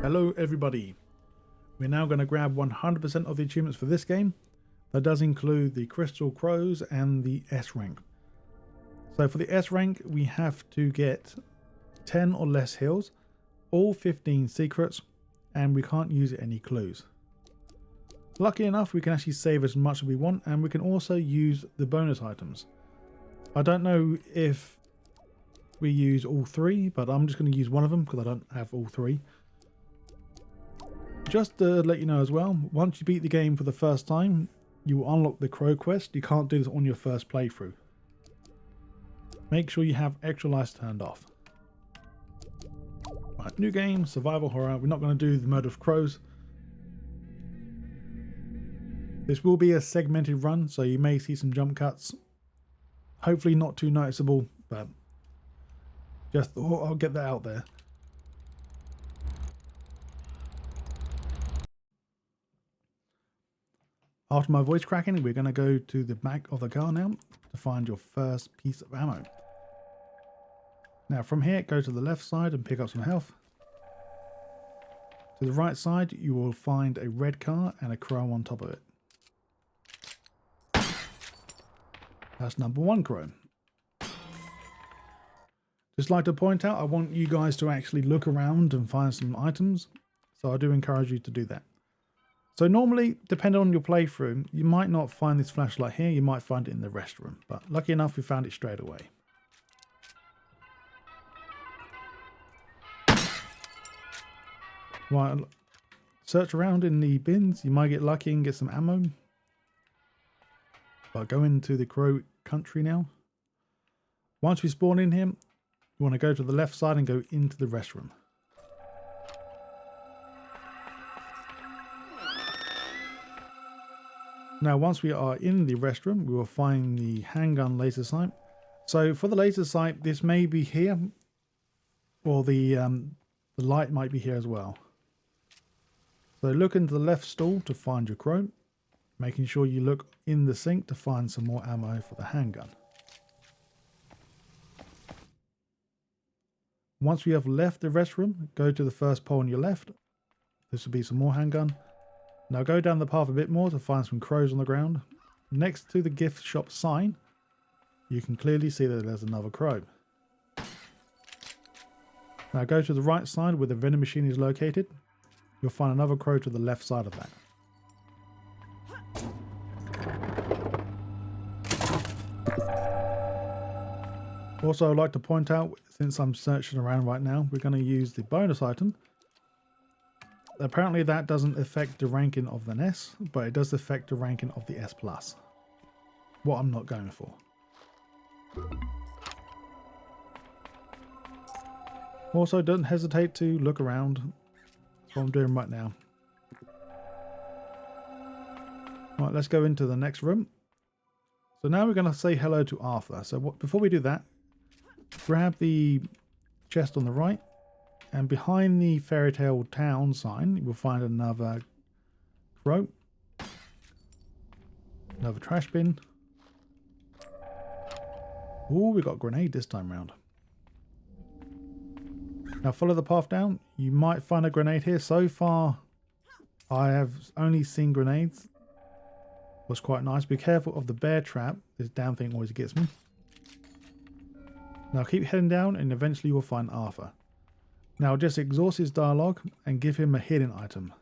Hello everybody. We're now going to grab 100% of the achievements for this game. That does include the Crystal Crows and the S rank. So for the S rank we have to get 10 or less hills, all 15 secrets, and we can't use any clues. Lucky enough we can actually save as much as we want, and we can also use the bonus items. I don't know if we use all three, but I'm just going to use one of them because I don't have all three. Just to let you know as well, once you beat the game for the first time, you will unlock the Crow quest. You can't do this on your first playthrough. Make sure you have extra lives turned off. Right, new game, survival horror. We're not going to do the murder of crows. This will be a segmented run, so you may see some jump cuts. Hopefully not too noticeable, but just thought I'll get that out there. After my voice cracking, we're going to go to the back of the car now to find your first piece of ammo. Now from here, go to the left side and pick up some health. To the right side, you will find a red car and a crow on top of it. That's number one crow. Just like to point out, I want you guys to actually look around and find some items, so I do encourage you to do that. So normally, depending on your playthrough, you might not find this flashlight here, you might find it in the restroom, but lucky enough we found it straight away. Right, search around in the bins, you might get lucky and get some ammo. But go into the Crow country now. Once we spawn in here, you want to go to the left side and go into the restroom. Now once we are in the restroom, we will find the handgun laser sight. So for the laser sight, this may be here, or the light might be here as well. So look into the left stall to find your crow, making sure you look in the sink to find some more ammo for the handgun. Once we have left the restroom, go to the first pole on your left. This will be some more handgun. Now go down the path a bit more to find some crows on the ground. Next to the gift shop sign, you can clearly see that there's another crow. Now go to the right side where the vending machine is located. You'll find another crow to the left side of that. Also, I'd like to point out, since I'm searching around right now, we're going to use the bonus item. Apparently that doesn't affect the ranking of an S, but it does affect the ranking of the S+. What I'm not going for. Also, don't hesitate to look around. That's what I'm doing right now. Right, let's go into the next room. So now we're going to say hello to Arthur. So before we do that, grab the chest on the right, and behind the Fairy Tale Town sign, you will find another crow, another trash bin. Oh, we got a grenade this time round. Now follow the path down. You might find a grenade here. So far, I have only seen grenades. Was quite nice. Be careful of the bear trap. This damn thing always gets me. Now keep heading down and eventually you will find Arthur. Now just exhaust his dialogue and give him a hidden item.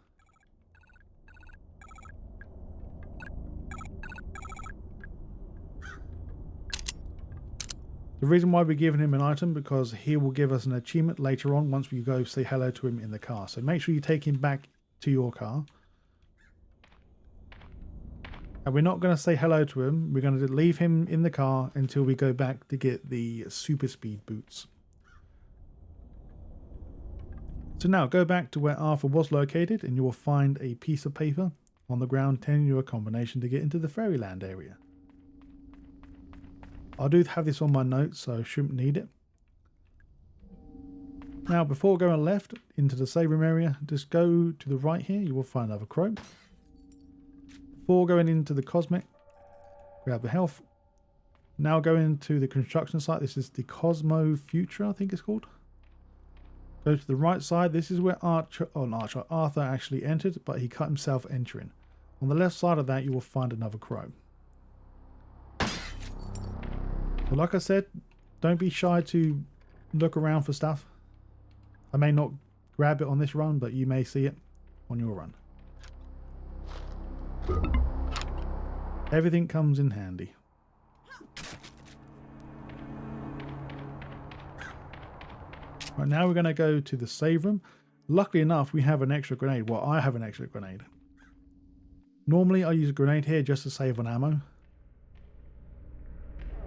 The reason why we're giving him an item, because he will give us an achievement later on once we go say hello to him in the car. So make sure you take him back to your car. And we're not going to say hello to him. We're going to leave him in the car until we go back to get the super speed boots. So now go back to where Arthur was located and you will find a piece of paper on the ground telling you a combination to get into the Fairyland area. I do have this on my notes, so I shouldn't need it. Now before going left into the save room area, just go to the right here, you will find another crow. Before going into the cosmic, grab the health. Now go into the construction site. This is the Cosmo Future, I think it's called. Go to the right side. This is where Arthur actually entered, but he cut himself entering. On the left side of that, you will find another crow. So like I said, don't be shy to look around for stuff. I may not grab it on this run, but you may see it on your run. Everything comes in handy. Right, now we're going to go to the save room. Luckily enough, we have an extra grenade. Well, I have an extra grenade. Normally, I use a grenade here just to save on ammo,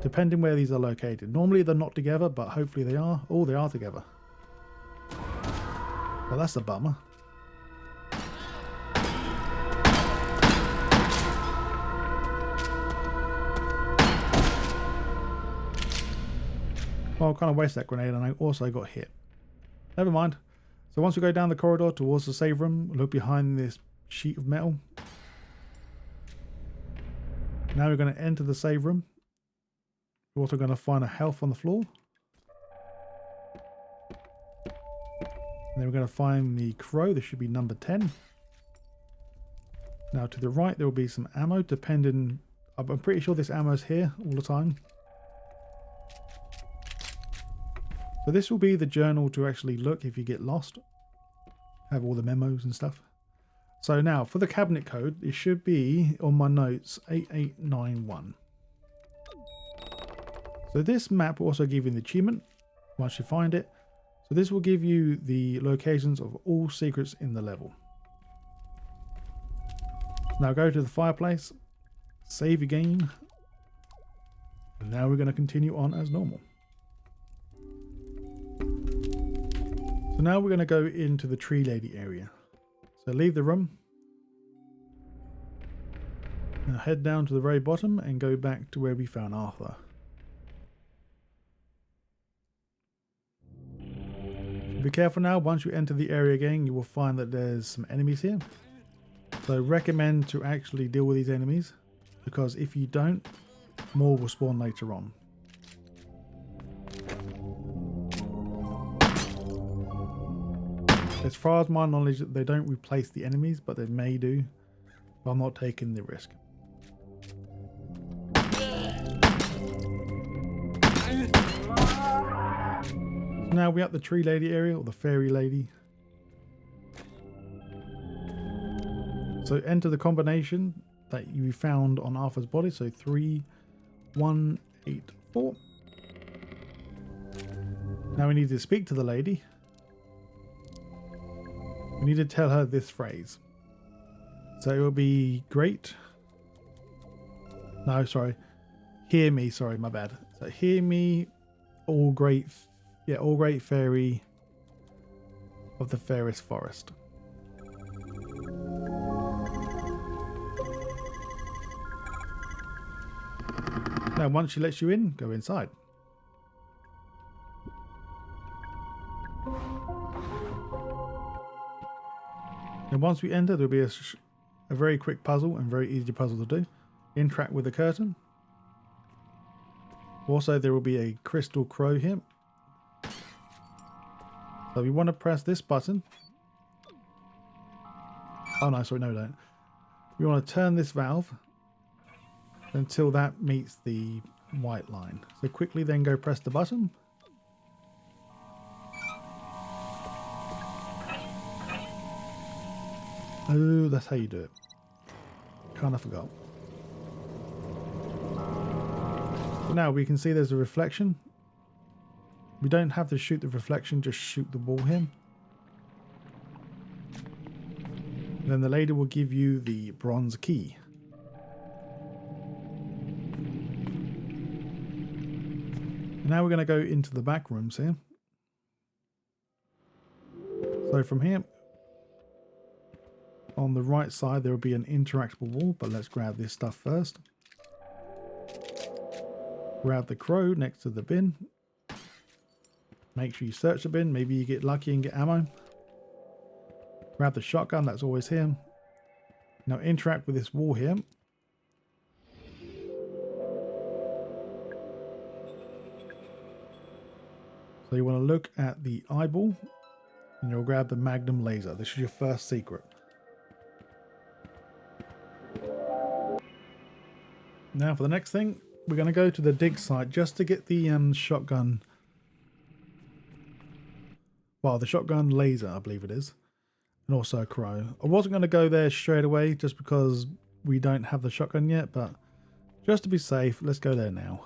depending where these are located. Normally, they're not together, but hopefully they are. Oh, they are together. Well, that's a bummer. Well, I kind of waste that grenade, and I also got hit. Never mind. So once we go down the corridor towards the save room, look behind this sheet of metal. Now we're going to enter the save room. We're also going to find a health on the floor. And then we're going to find the crow. This should be number 10. Now to the right there will be some ammo, depending. I'm pretty sure this ammo is here all the time. So this will be the journal to actually look if you get lost. Have all the memos and stuff. So now for the cabinet code, it should be on my notes 8891. So this map will also give you the achievement once you find it. So this will give you the locations of all secrets in the level. Now go to the fireplace, save your game, and now we're going to continue on as normal. So now we're going to go into the tree lady area. So leave the room. Now head down to the very bottom and go back to where we found Arthur. Be careful now. Once you enter the area again, you will find that there's some enemies here. So recommend to actually deal with these enemies, because if you don't, more will spawn later on. As far as my knowledge, they don't replace the enemies, but they may do. But I'm not taking the risk. So now we're at the tree lady area, or the fairy lady. So enter the combination that you found on Arthur's body. So 3184. Now we need to speak to the lady. We need to tell her this phrase. So it will be great. No, sorry. Hear me. Sorry, my bad. So hear me, all great. Yeah, all great fairy of the fairest forest. Now, once she lets you in, go inside. And once we enter, there'll be a very quick puzzle and very easy puzzle to do. Interact with the curtain. Also, there will be a crystal crow here. So we want to press this button. Oh no, sorry, no, don't. We want to turn this valve until that meets the white line. So quickly then go press the button. Oh, that's how you do it. Kind of forgot. So now we can see there's a reflection. We don't have to shoot the reflection, just shoot the wall here. Then the lady will give you the bronze key. Now we're going to go into the back rooms here. So from here, on the right side, there will be an interactable wall, but let's grab this stuff first. Grab the crow next to the bin. Make sure you search the bin. Maybe you get lucky and get ammo. Grab the shotgun, that's always here. Now interact with this wall here. So you want to look at the eyeball And you'll grab the Magnum laser. This is your first secret. Now for the next thing, we're going to go to the dig site just to get the shotgun. Well, the shotgun laser, I believe it is. And also a crow. I wasn't going to go there straight away just because we don't have the shotgun yet, but just to be safe, let's go there now.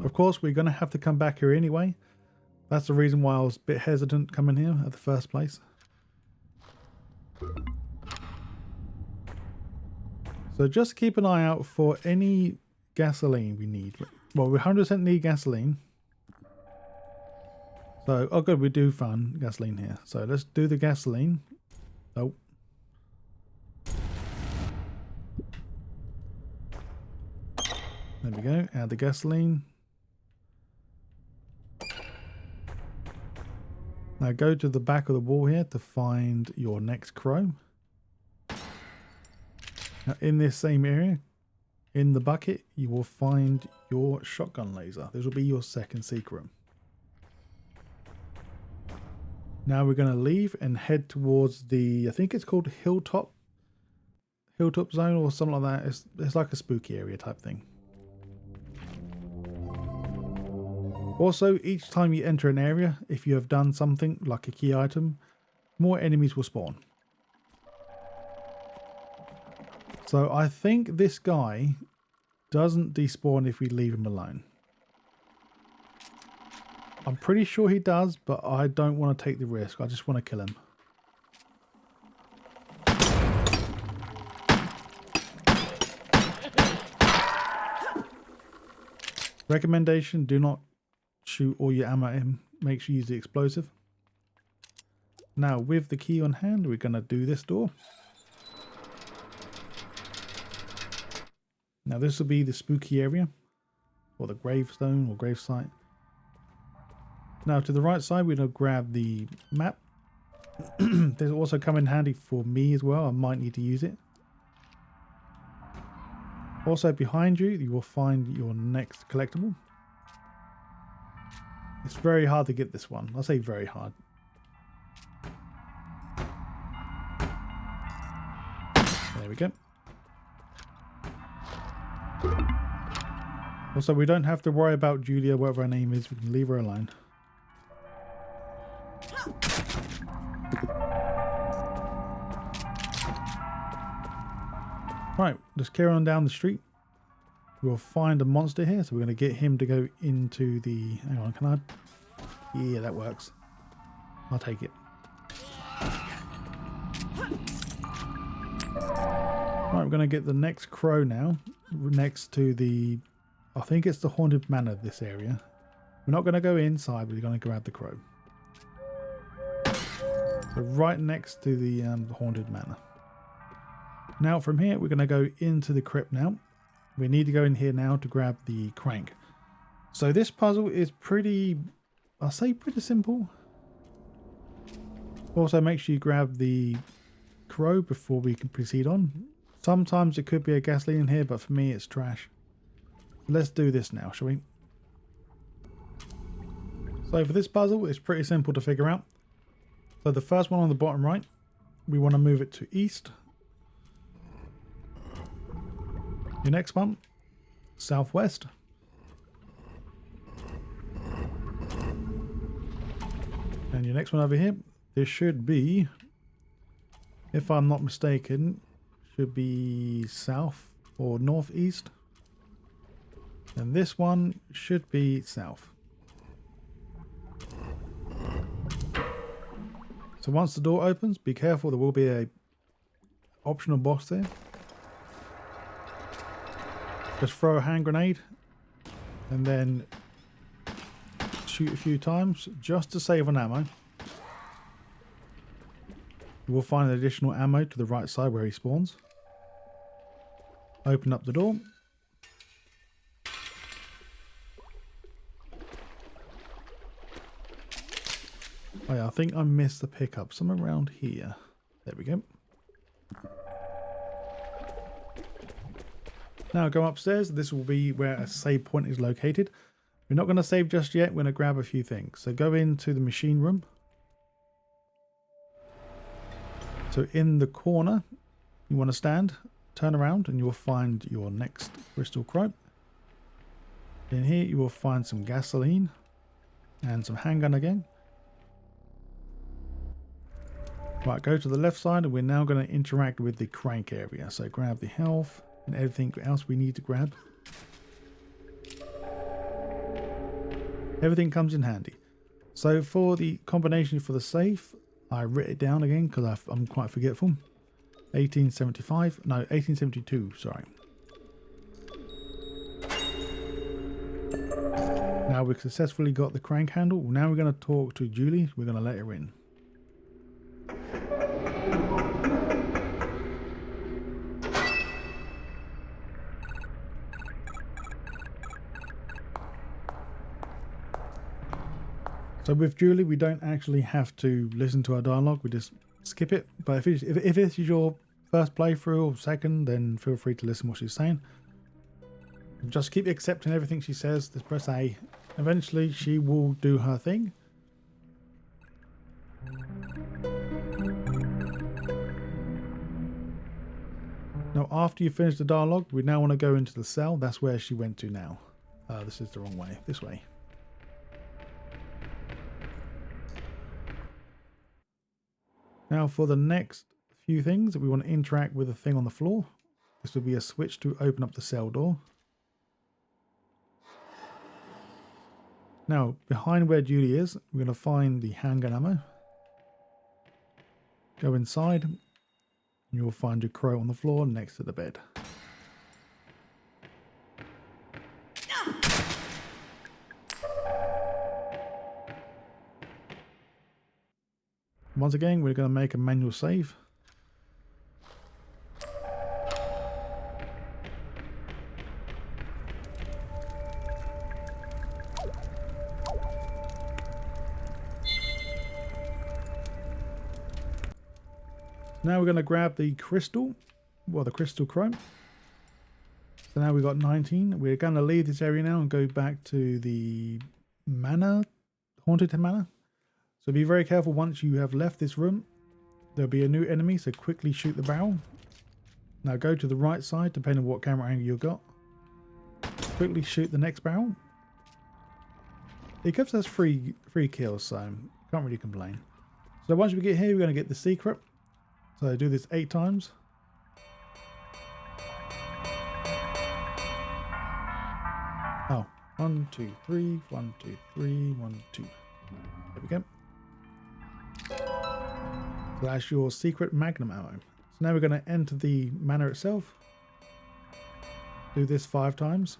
Of course, we're going to have to come back here anyway. That's the reason why I was a bit hesitant coming here at the first place. So just keep an eye out for any gasoline we need. Well, we 100% need gasoline. So, oh good, we do find gasoline here. So let's do the gasoline. Oh. There we go, add the gasoline. Now go to the back of the wall here to find your next crow. Now in this same area, in the bucket, you will find your shotgun laser. This will be your second secret. Now we're going to leave and head towards the, I think it's called Hilltop Zone or something like that. It's like a spooky area type thing. Also, each time you enter an area, if you have done something like a key item, more enemies will spawn. So I think this guy doesn't despawn if we leave him alone. I'm pretty sure he does, but I don't want to take the risk. I just want to kill him. Recommendation, do not shoot all your ammo at him. Make sure you use the explosive. Now with the key on hand, we're going to do this door. Now this will be the spooky area, or the gravestone or gravesite. Now to the right side, we're going to grab the map. This will also come in handy for me as well. I might need to use it. Also behind you, you will find your next collectible. It's very hard to get this one. I'll say very hard. There we go. Also, we don't have to worry about Julia, whatever her name is. We can leave her alone. Right, let's carry on down the street. We'll find a monster here, so we're going to get him to go into the... Hang on, can I... Yeah, that works. I'll take it. Right, we're going to get the next crow now, next to the... I think it's the haunted manor, this area. We're not going to go inside, but we're going to grab the crow. So right next to the haunted manor. Now from here, we're going to go into the crypt now. We need to go in here now to grab the crank. So this puzzle is pretty, I'll say pretty simple. Also make sure you grab the crow before we can proceed on. Sometimes it could be a gasoline in here, but for me it's trash. Let's do this now, shall we? So for this puzzle, it's pretty simple to figure out. So the first one on the bottom right, we want to move it to east. Your next one, southwest. And your next one over here, this should be, if I'm not mistaken, should be south or northeast. And this one should be south. So once the door opens, be careful, there will be a optional box there. Just throw a hand grenade and then shoot a few times just to save on ammo. You will find additional ammo to the right side where he spawns. Open up the door. Oh yeah, I think I missed the pickup. Somewhere around here. There we go. Now go upstairs. This will be where a save point is located. We're not going to save just yet. We're going to grab a few things. So go into the machine room. So in the corner, you want to stand, turn around, and you'll find your next crystal Crypt. In here, you will find some gasoline and some handgun again. Right, go to the left side, and we're now going to interact with the crank area. So grab the health and everything else we need to grab. Everything comes in handy. So for the combination for the safe, I wrote it down again because I'm quite forgetful. 1875, no, 1872, sorry. Now we've successfully got the crank handle. Now we're going to talk to Julie. We're going to let her in. So with Julie, we don't actually have to listen to our dialogue. We just skip it. But if this is your first playthrough or second, then feel free to listen to what she's saying. Just keep accepting everything she says. Just press A. Eventually, she will do her thing. Now, after you finish the dialogue, we now want to go into the cell. That's where she went to now. This is the wrong way. This way. Now for the next few things, we want to interact with the thing on the floor. This will be a switch to open up the cell door. Now, behind where Julie is, we're going to find the handgun ammo. Go inside, and you'll find your crow on the floor next to the bed. Once again, we're going to make a manual save. Now we're going to grab the crystal, well, the crystal chrome. So now we've got 19. We're going to leave this area now and go back to the manor, haunted manor. So be very careful once you have left this room. There'll be a new enemy, so quickly shoot the barrel. Now go to the right side, depending on what camera angle you've got. Quickly shoot the next barrel. It gives us free kills, so can't really complain. So once we get here, we're going to get the secret. So do this 8 times. Oh, 1, 2, 3, 1, 2, 3, 1, 2. There we go. So that's your secret Magnum ammo. So now we're going to enter the manor itself. Do this 5 times.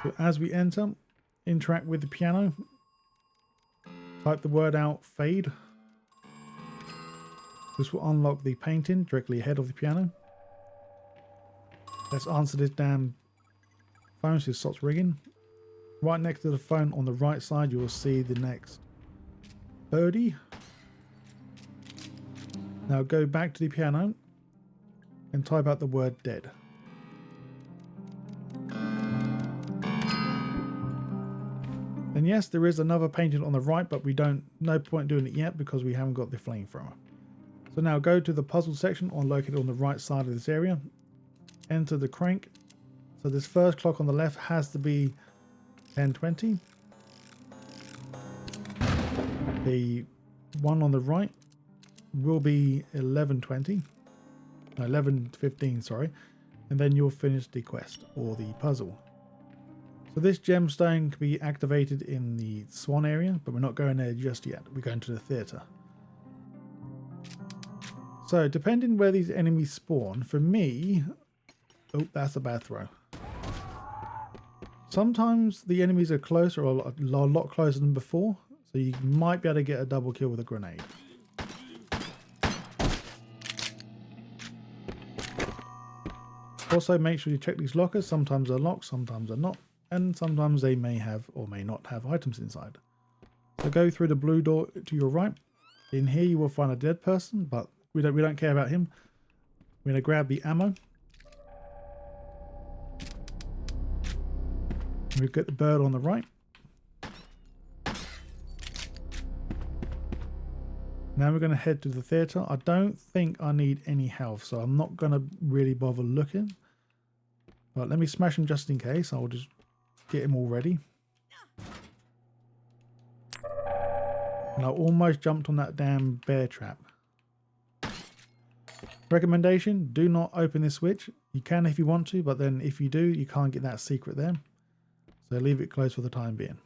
So as we enter, interact with the piano. Type the word out, fade. This will unlock the painting directly ahead of the piano. Let's answer this damn phone so it stops ringing. Right next to the phone on the right side, you will see the next birdie. Now go back to the piano and type out the word dead. And yes, there is another painting on the right, but no point doing it yet because we haven't got the flamethrower. So now go to the puzzle section located on the right side of this area. Enter the crank. So this first clock on the left has to be 10:20. The one on the right will be 11:20. No, 11:15, sorry. And then you'll finish the quest or the puzzle. So this gemstone can be activated in the Sawn area, but we're not going there just yet. We're going to the theatre. So depending where these enemies spawn, for me... Oh, that's a bad throw. Sometimes the enemies are closer or a lot closer than before, so you might be able to get a double kill with a grenade. Also make sure you check these lockers. Sometimes they're locked, sometimes they're not. And sometimes they may have or may not have items inside. So go through the blue door to your right. In here you will find a dead person, but we don't care about him. We're going to grab the ammo. We've got the bird on the right. Now we're going to head to the theatre. I don't think I need any health, so I'm not going to really bother looking. But let me smash him just in case. I'll just get him all ready. And I almost jumped on that damn bear trap. Recommendation, do not open this switch. You can if you want to, but then if you do, you can't get that secret there. So leave it closed for the time being.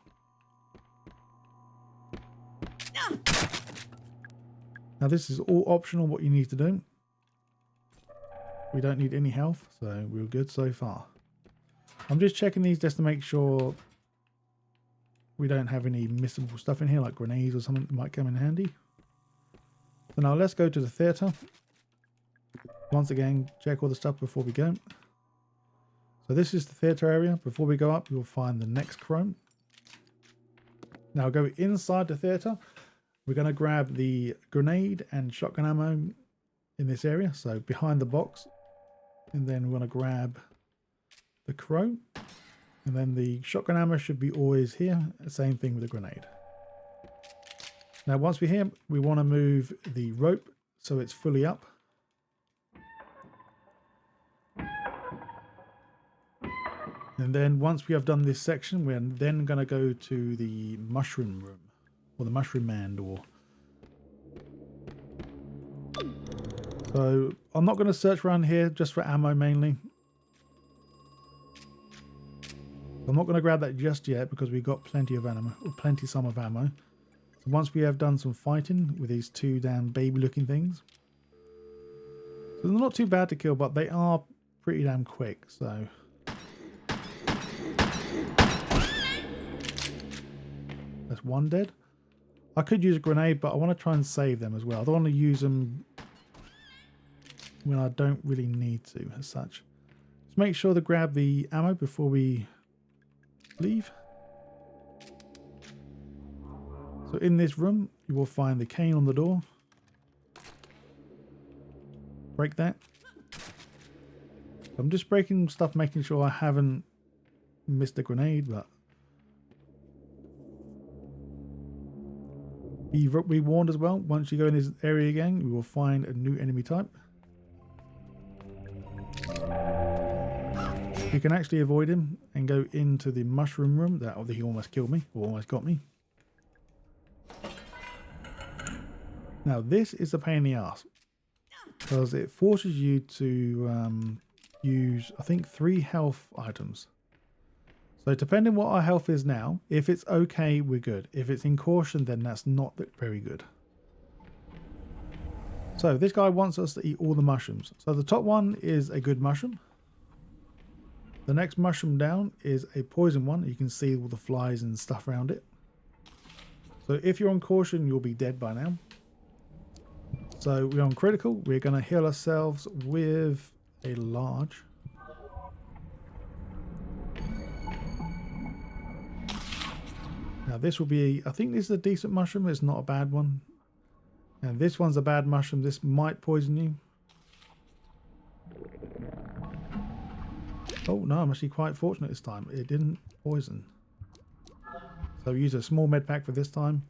Now this is all optional what you need to do. We don't need any health, so we're good so far. I'm just checking these just to make sure we don't have any missable stuff in here, like grenades or something that might come in handy. So now let's go to the theatre. Once again, check all the stuff before we go. So this is the theatre area. Before we go up, you'll find the next chrome. Now go inside the theatre. We're going to grab the grenade and shotgun ammo in this area. So behind the box. And then we're going to grab the crow. And then the shotgun ammo should be always here. Same thing with the grenade. Now once we're here, we want to move the rope so it's fully up. And then once we have done this section, we're then going to go to the mushroom room. Or the mushroom man door. So I'm not going to search around here just for ammo mainly. I'm not going to grab that just yet because we've got plenty of ammo, or plenty some of ammo. So once we have done some fighting with these two damn baby looking things. So they're not too bad to kill, but they are pretty damn quick, so. That's one dead. I could use a grenade, but I want to try and save them as well. I don't want to use them when I don't really need to as such. Just make sure to grab the ammo before we leave. So in this room, you will find the cane on the door. Break that. I'm just breaking stuff, making sure I haven't missed a grenade, but be warned as well, once you go in this area again, you will find a new enemy type. You can actually avoid him and go into the mushroom room. He almost killed me, or almost got me. Now this is a pain in the ass because it forces you to use, I think, 3 health items. So depending what our health is now, if it's okay, we're good. If it's in caution, then that's not very good. So this guy wants us to eat all the mushrooms. So the top one is a good mushroom. The next mushroom down is a poison one. You can see all the flies and stuff around it. So if you're on caution, you'll be dead by now. So we're on critical. We're going to heal ourselves with a large. Now this will be, I think this is a decent mushroom. It's not a bad one. And this one's a bad mushroom. This might poison you. Oh no, I'm actually quite fortunate this time. It didn't poison. So use a small med pack for this time.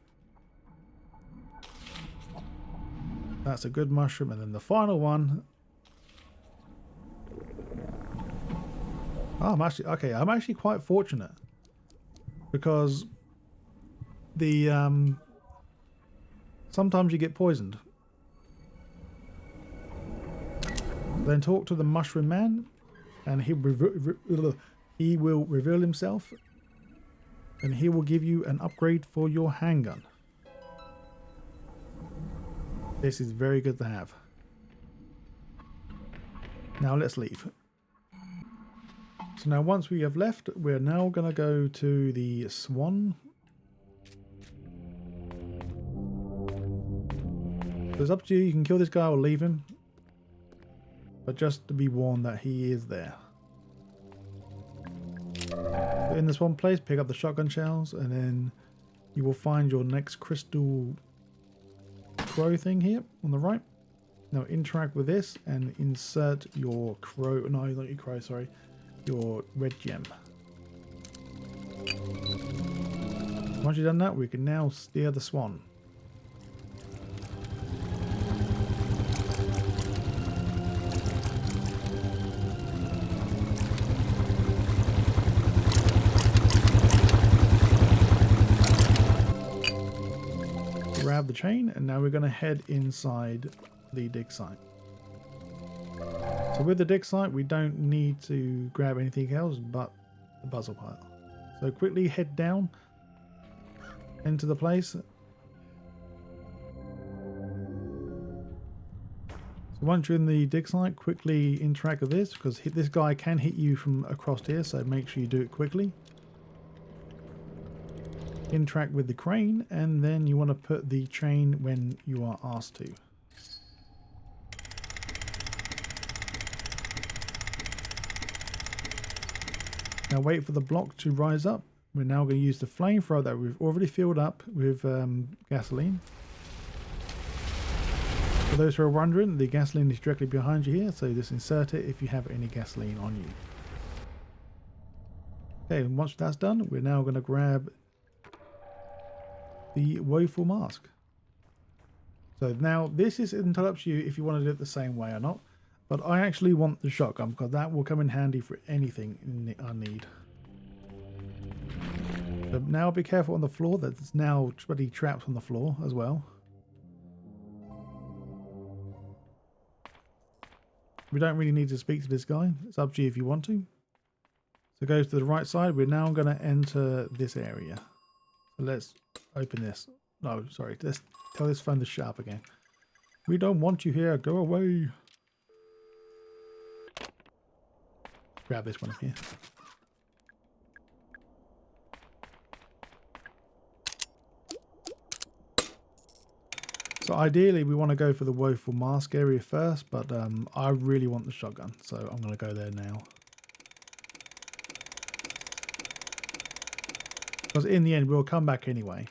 That's a good mushroom. And then the final one. Oh, I'm actually quite fortunate. Because the sometimes you get poisoned. Then talk to the mushroom man, and he will reveal himself, and he will give you an upgrade for your handgun. This is very good to have. Now let's leave. So now once we have left, we're now going to go to the Swan. So it's up to you. You can kill this guy or leave him. But just to be warned that he is there. So in this one place, pick up the shotgun shells, and then you will find your next crystal crow thing here on the right. Now interact with this and insert your crow, no, not your crow, sorry, your red gem. Once you've done that, we can now steer the Swan. Grab the chain, and now we're going to head inside the dig site. So with the dig site, we don't need to grab anything else but the puzzle pile. So quickly head down into the place. So once you're in the dig site, quickly interact with this, because this guy can hit you from across here, so make sure you do it quickly. Interact with the crane, and then you want to put the chain when you are asked to. Now wait for the block to rise up. We're now going to use the FlameThrower that we've already filled up with gasoline. For those who are wondering, the gasoline is directly behind you here, so just insert it if you have any gasoline on you. Okay, and once that's done, we're now going to grab the woeful mask. So now this is entirely up to you if you want to do it the same way or not, but I actually want the shotgun because that will come in handy for anything I need. So now be careful on the floor, there's now bloody traps on the floor as well. We don't really need to speak to this guy, it's up to you if you want to. So go to the right side, we're now going to enter this area. So let's open this. No, sorry. Let's tell this phone to shut up again. We don't want you here. Go away. Grab this one here. So ideally we want to go for the woeful mask area first, but I really want the shotgun, so I'm going to go there now. Because in the end, we'll come back anyway.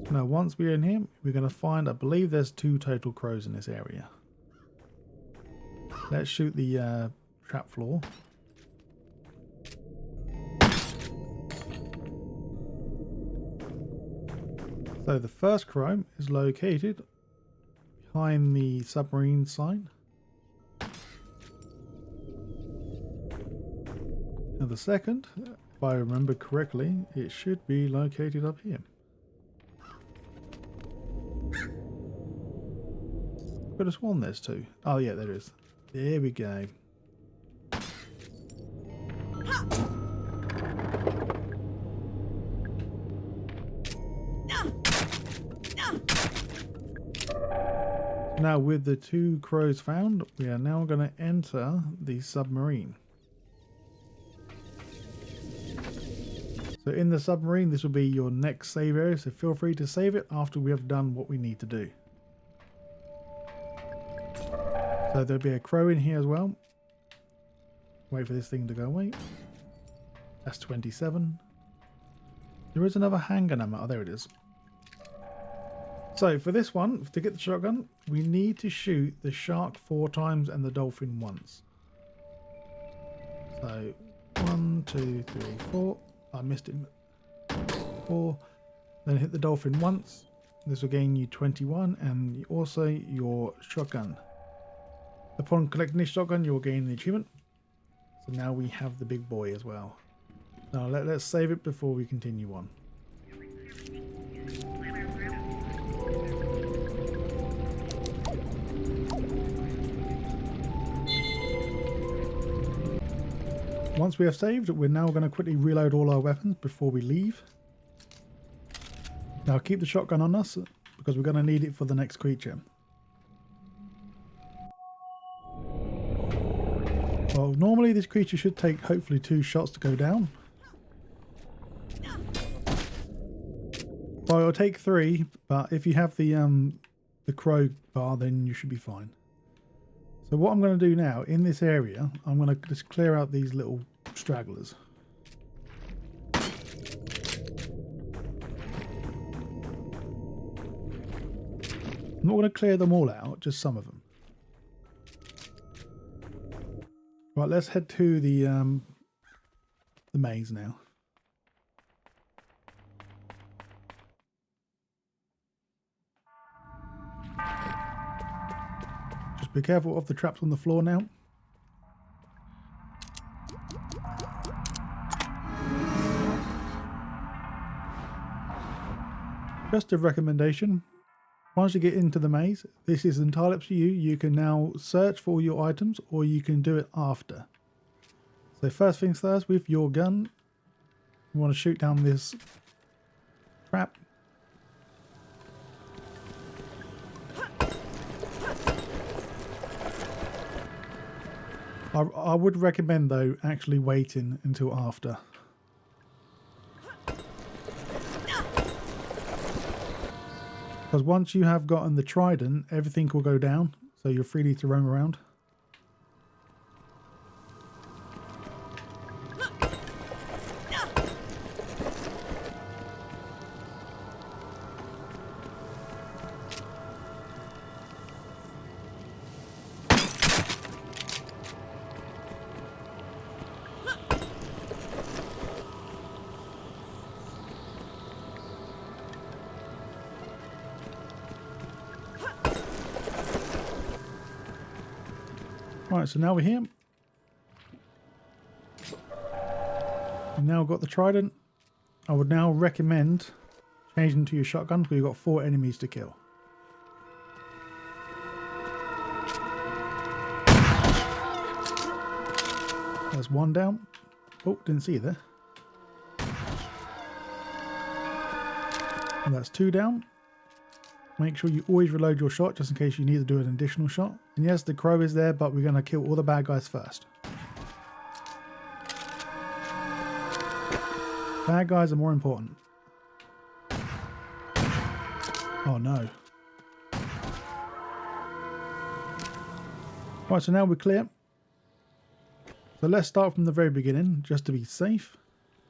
Now, once we're in here, we're going to find, I believe there's 2 total crows in this area. Let's shoot the trap floor. So the first crow is located behind the submarine sign. And the second, if I remember correctly, it should be located up here. Could have sworn there's 2. Oh yeah, there is. There we go. Now with the 2 crows found, we are now going to enter the submarine. So in the submarine, this will be your next save area, so feel free to save it after we have done what we need to do. So there'll be a crow in here as well. Wait for this thing to go away. That's 27. There is another handgun ammo. Oh, there it is. So for this one, to get the shotgun, we need to shoot the shark 4 times and the dolphin once. So 1, 2, 3, 4. I missed it. 4. Then hit the dolphin once. This will gain you 21 and also your shotgun. Upon collecting this shotgun, you'll gain the achievement. So now we have the big boy as well. Now let's save it before we continue on. Once we have saved, we're now going to quickly reload all our weapons before we leave. Now keep the shotgun on us because we're going to need it for the next creature. Well, normally this creature should take hopefully 2 shots to go down. Well, it'll take 3, but if you have the crow bar, then you should be fine. So what I'm going to do now, in this area, I'm going to just clear out these little stragglers. I'm not going to clear them all out, just some of them. Right, let's head to the maze now. Just be careful of the traps on the floor now. Just a recommendation. Once you get into the maze, this is entirely up to you. You can now search for your items or you can do it after. So first things first, with your gun, you want to shoot down this trap. I would recommend though actually waiting until after. Because once you have gotten the Trident, everything will go down, so you're free to roam around. Right, so now we're here. We've now got the Trident. I would now recommend changing to your shotgun because you've got 4 enemies to kill. There's 1 down. Oh, didn't see you there. And that's 2 down. Make sure you always reload your shot just in case you need to do an additional shot. And yes, the crow is there, but we're going to kill all the bad guys first. Bad guys are more important. Oh no. Right, so now we're clear. So let's start from the very beginning just to be safe.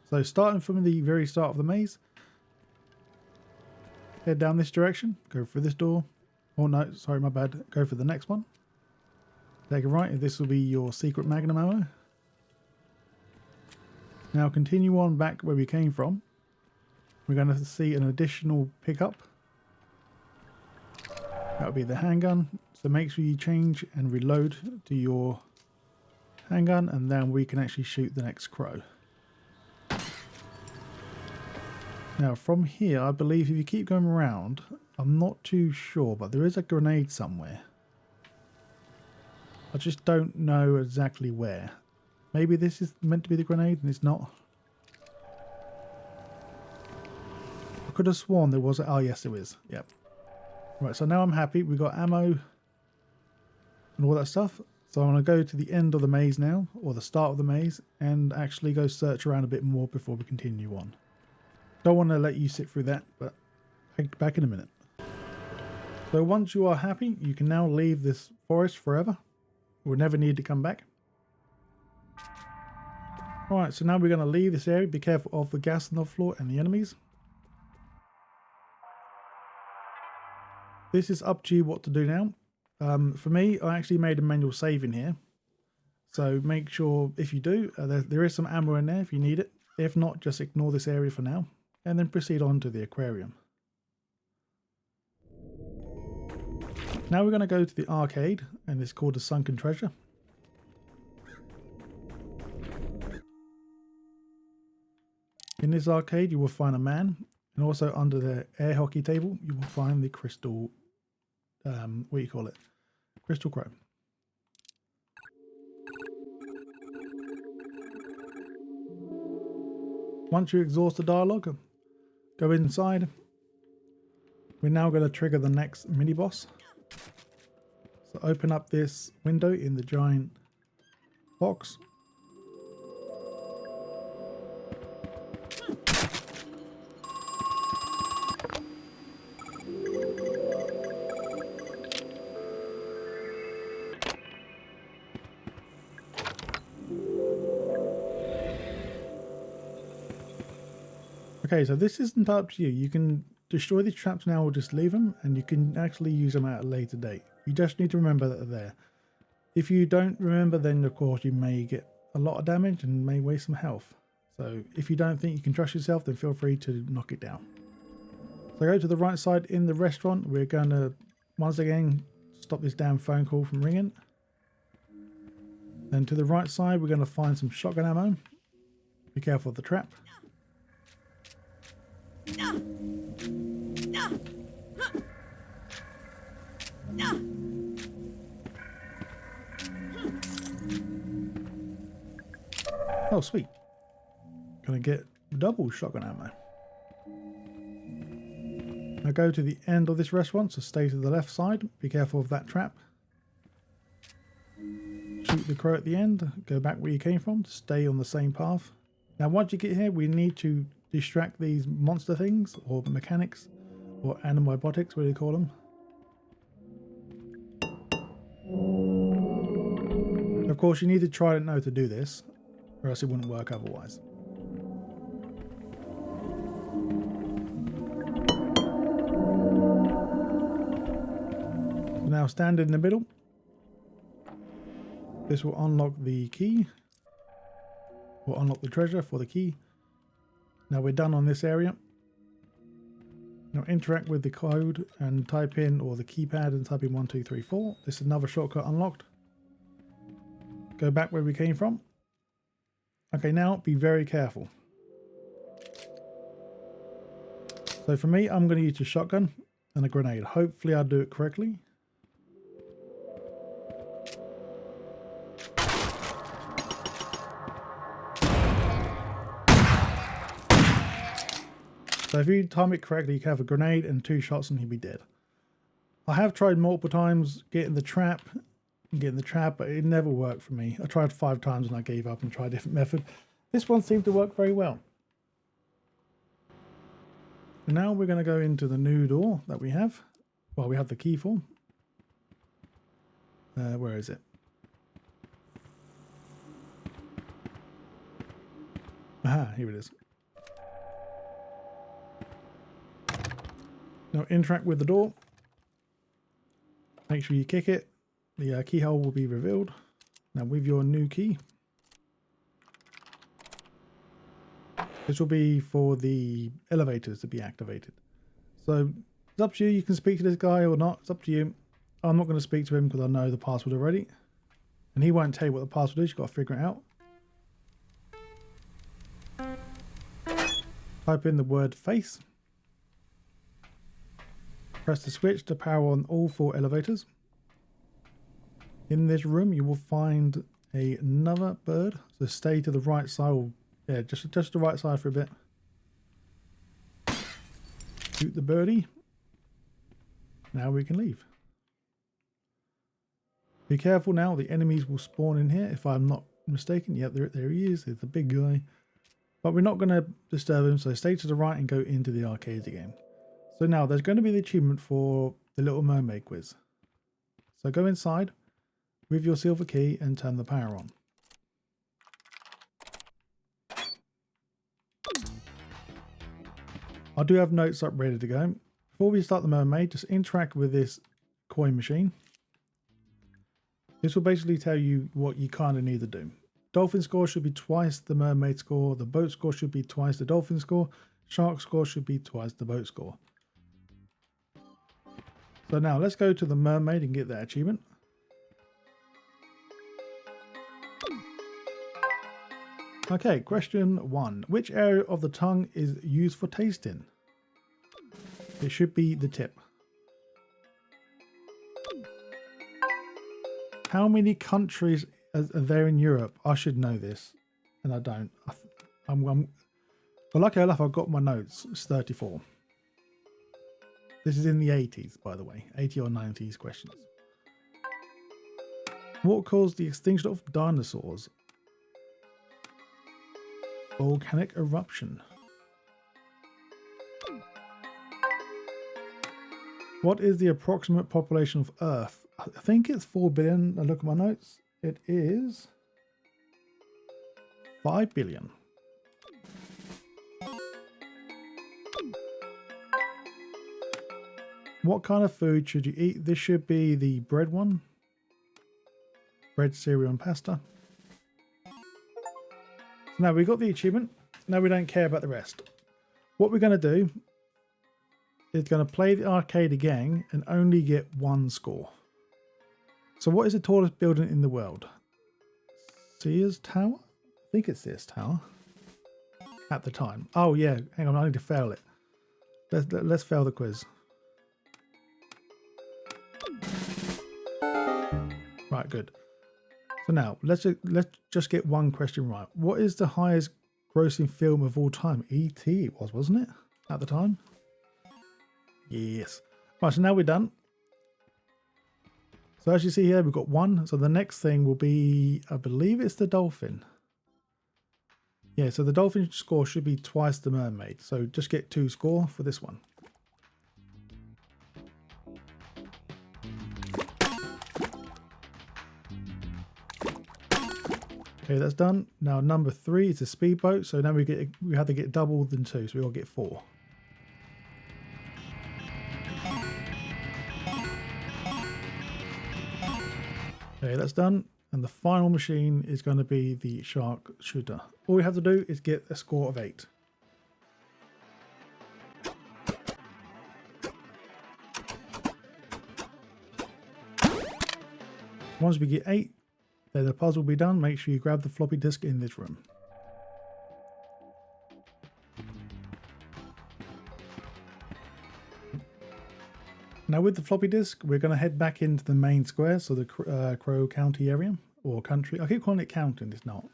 So starting from the very start of the maze. Head down this direction, go through this door. Oh no, sorry, my bad. Go for the next one. Take a right, this will be your secret Magnum ammo. Now continue on back where we came from. We're going to see an additional pickup. That will be the handgun. So make sure you change and reload to your handgun, and then we can actually shoot the next crow. Now from here, I believe if you keep going around, I'm not too sure, but there is a grenade somewhere. I just don't know exactly where. Maybe this is meant to be the grenade and it's not. I could have sworn there was. Oh yes, there is. Yep. Right, so now I'm happy. We've got ammo and all that stuff. So I'm going to go to the end of the maze now, or the start of the maze, and actually go search around a bit more before we continue on. Don't want to let you sit through that, but back in a minute. So once you are happy, you can now leave this forest forever. We'll never need to come back. Alright, so now we're going to leave this area. Be careful of the gas on the floor and the enemies. This is up to you what to do now. For me, I actually made a manual save in here. So make sure if you do, there is some ammo in there if you need it. If not, just ignore this area for now. And then proceed on to the aquarium. Now we're going to go to the arcade, and it's called the Sunken Treasure. In this arcade you will find a man, and also under the air hockey table you will find the crystal, what do you call it? Crystal crow. Once you exhaust the dialogue, go inside. We're now going to trigger the next mini boss. So open up this window in the giant box. Okay, so this isn't up to you. You can destroy these traps now or just leave them, and you can actually use them at a later date. You just need to remember that they're there. If you don't remember, then of course you may get a lot of damage and may waste some health. So if you don't think you can trust yourself, then feel free to knock it down. So go to the right side in the restaurant. We're going to, once again, stop this damn phone call from ringing. Then to the right side, we're going to find some shotgun ammo. Be careful of the trap. Oh, sweet. Gonna get double shotgun ammo. Now go to the end of this restaurant, so stay to the left side. Be careful of that trap. Shoot the crow at the end. Go back where you came from. Stay on the same path. Now once you get here, we need to distract these monster things, or mechanics, or animobotics, what do you call them? Of course, you need to Trident know to do this, or else it wouldn't work otherwise. So now stand in the middle. This will unlock the key, or unlock the treasure for the key. Now we're done on this area. Now interact with the code and type in, or the keypad, and type in 1234. This is another shortcut unlocked. Go back where we came from. Okay, now be very careful. So for me, I'm going to use a shotgun and a grenade. Hopefully I'll do it correctly. So if you time it correctly, you can have a grenade and 2 shots and he'll be dead. I have tried multiple times getting the trap, but it never worked for me. I tried 5 times and I gave up and tried a different method. This one seemed to work very well. And now we're going to go into the new door that we have. Well, we have the key for. Where is it? Aha, here it is. Now interact with the door. Make sure you kick it. The keyhole will be revealed. Now with your new key. This will be for the elevators to be activated. So it's up to you. You can speak to this guy or not. It's up to you. I'm not going to speak to him because I know the password already. And he won't tell you what the password is. You've got to figure it out. Type in the word face. Press the switch to power on all 4 elevators. In this room you will find another bird. So stay to the right side. Or, yeah, just the right side for a bit. Shoot the birdie. Now we can leave. Be careful now. The enemies will spawn in here if I'm not mistaken. Yep, there he is. It's a big guy. But we're not going to disturb him. So stay to the right and go into the arcades again. So now there's going to be the achievement for the Little Mermaid quiz. So go inside with your silver key and turn the power on. I do have notes up ready to go. Before we start the mermaid, just interact with this coin machine. This will basically tell you what you kind of need to do. Dolphin score should be twice the mermaid score. The boat score should be twice the dolphin score. Shark score should be twice the boat score. So now let's go to the mermaid and get that achievement. Okay, question 1. Which area of the tongue is used for tasting? It should be the tip. How many countries are there in Europe? I should know this, and I don't. Well, lucky enough, I've got my notes. It's 34. This is in the 80s, by the way. 80 or 90s questions. What caused the extinction of dinosaurs? Volcanic eruption. What is the approximate population of Earth? I think it's 4 billion. I look at my notes. It is 5 billion. What kind of food should you eat? This should be the bread one. Bread, cereal and pasta. So now we got the achievement. Now we don't care about the rest. What we're going to do is going to play the arcade again and only get one score. So what is the tallest building in the world? Sears Tower? I think it's Sears Tower. At the time. Oh yeah, hang on, I need to fail it. Let's fail the quiz. Right, good. So now let's just get one question right. What is the highest grossing film of all time? E.T. it was, wasn't it? At the time? Yes. Right, so now we're done. So as you see here, we've got one. So the next thing will be, I believe it's the dolphin. Yeah, so the dolphin score should be twice the mermaid. So just get 2 score for this one. Okay, that's done. Now number 3 is a speedboat. So now we have to get double than 2. So we will get 4. Okay, that's done. And the final machine is going to be the shark shooter. All we have to do is get a score of 8. Once we get 8, then the puzzle will be done. Make sure you grab the floppy disk in this room. Now with the floppy disk, we're going to head back into the main square, so the Crow County area, or country. I keep calling it county, it's not.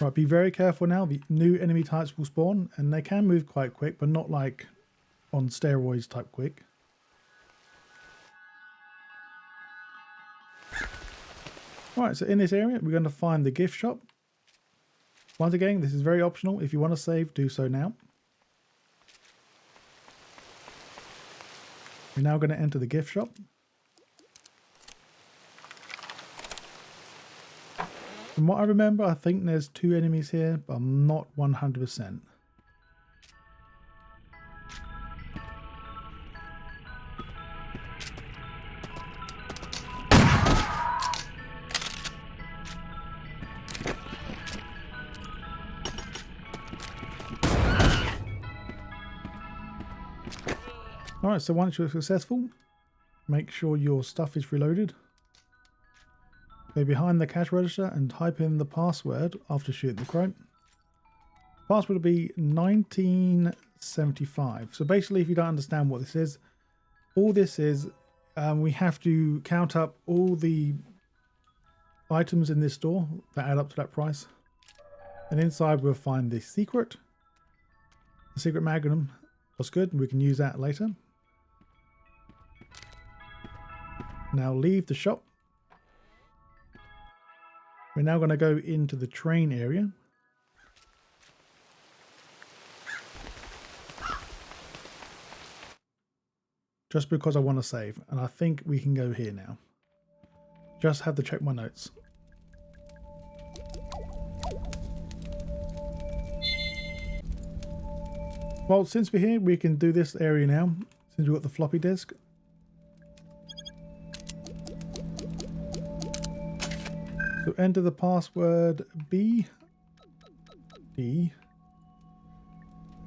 Right, be very careful now. The new enemy types will spawn, and they can move quite quick, but not like on steroids type quick. Alright, so in this area, we're going to find the gift shop. Once again, this is very optional. If you want to save, do so now. We're now going to enter the gift shop. From what I remember, I think there's 2 enemies here, but I'm not 100%. Alright, so once you're successful, make sure your stuff is reloaded. Go behind the cash register and type in the password after shooting the crow. Password will be 1975. So basically, if you don't understand what this is, all this is, we have to count up all the items in this store that add up to that price. And inside we'll find the secret Magnum. That's good, we can use that later. Now leave the shop. We're now going to go into the train area. Just because I want to save, and I think we can go here now. Just have to check my notes. Well, since we're here, we can do this area now, since we've got the floppy disk. So enter the password B D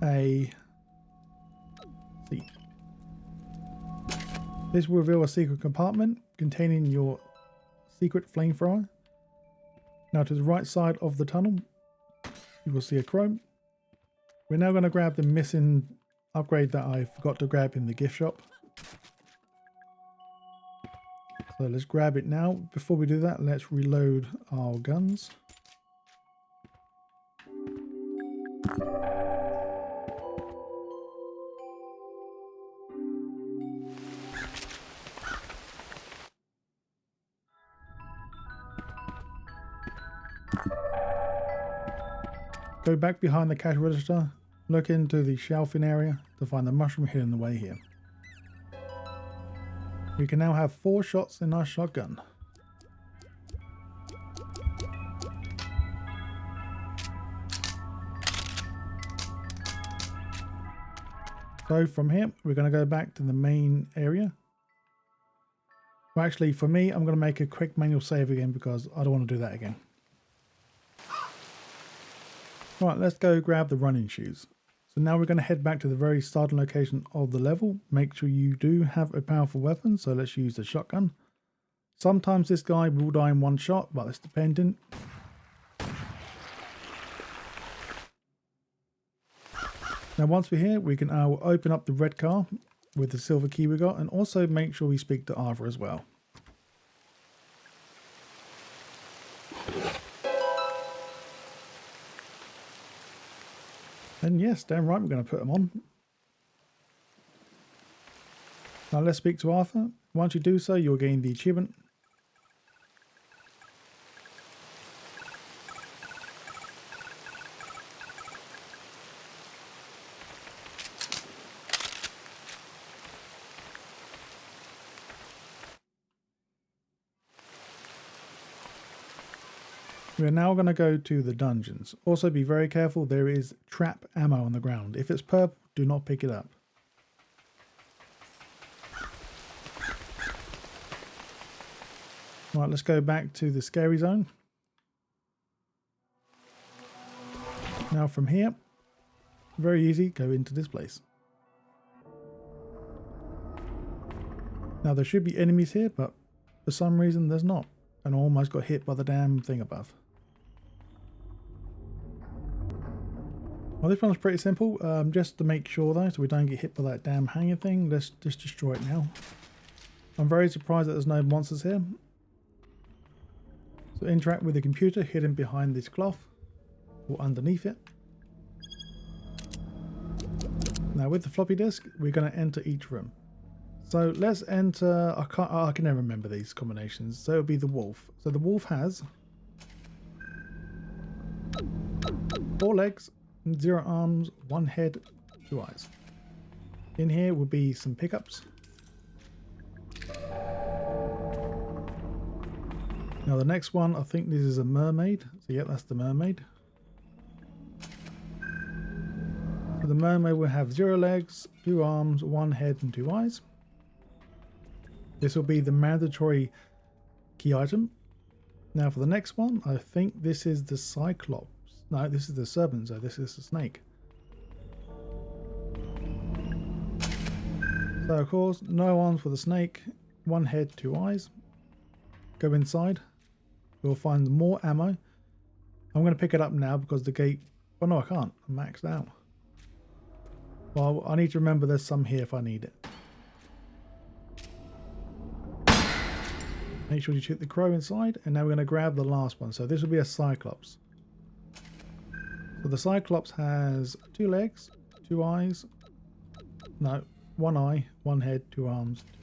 A C. This will reveal a secret compartment containing your secret FlameThrower. Now to the right side of the tunnel, you will see a crow. We're now going to grab the missing upgrade that I forgot to grab in the gift shop. So let's grab it now. Before we do that, let's reload our guns. Go back behind the cash register, look into the shelving area to find the mushroom hidden away here. We can now have 4 shots in our shotgun. So from here, we're going to go back to the main area. Well, actually, for me, I'm going to make a quick manual save again because I don't want to do that again. Right, let's go grab the running shoes. So now we're going to head back to the very starting location of the level. Make sure you do have a powerful weapon, so let's use the shotgun. Sometimes this guy will die in one shot, but it's dependent. Now once we're here, we can open up the red car with the silver key we got, and also make sure we speak to Arthur as well. And yes, damn right, we're going to put them on. Now let's speak to Arthur. Once you do so, you'll gain the achievement. We're now going to go to the dungeons. Also be very careful, there is trap ammo on the ground. If it's purple, do not pick it up. Right, let's go back to the scary zone. Now from here, very easy, go into this place. Now there should be enemies here, but for some reason there's not. And I almost got hit by the damn thing above. Well, this one's pretty simple. Just to make sure though, so we don't get hit by that damn hanging thing, let's just destroy it now. I'm very surprised that there's no monsters here. So interact with the computer hidden behind this cloth or underneath it. Now with the floppy disk, we're going to enter each room. So let's enter, I can never remember these combinations. So it'll be the wolf. So the wolf has 4 legs, 0 arms, 1 head, 2 eyes. In here will be some pickups. Now the next one, I think this is a mermaid. So yeah, that's the mermaid. So the mermaid will have 0 legs, 2 arms, 1 head and 2 eyes. This will be the mandatory key item. Now for the next one, I think this is the Cyclops. No, this is the serpent, so this is the snake. So of course, no arms for the snake, 1 head, 2 eyes. Go inside. You'll find more ammo. I'm going to pick it up now because the gate... Oh no, I can't. I'm maxed out. Well, I need to remember there's some here if I need it. Make sure you shoot the crow inside, and now we're going to grab the last one. So this will be a Cyclops. So the Cyclops has 2 legs, 2 eyes. No, 1 eye, 1 head, 2 arms, 2 legs.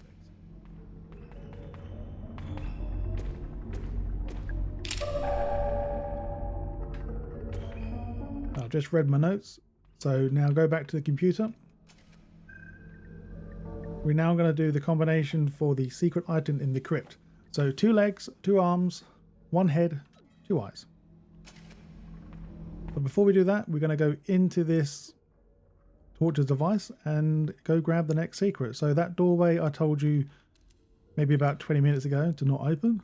I've just read my notes. So now go back to the computer. We're now going to do the combination for the secret item in the crypt. So 2 legs, 2 arms, 1 head, 2 eyes. But before we do that, we're going to go into this torture device and go grab the next secret. So that doorway I told you maybe about 20 minutes ago to not open.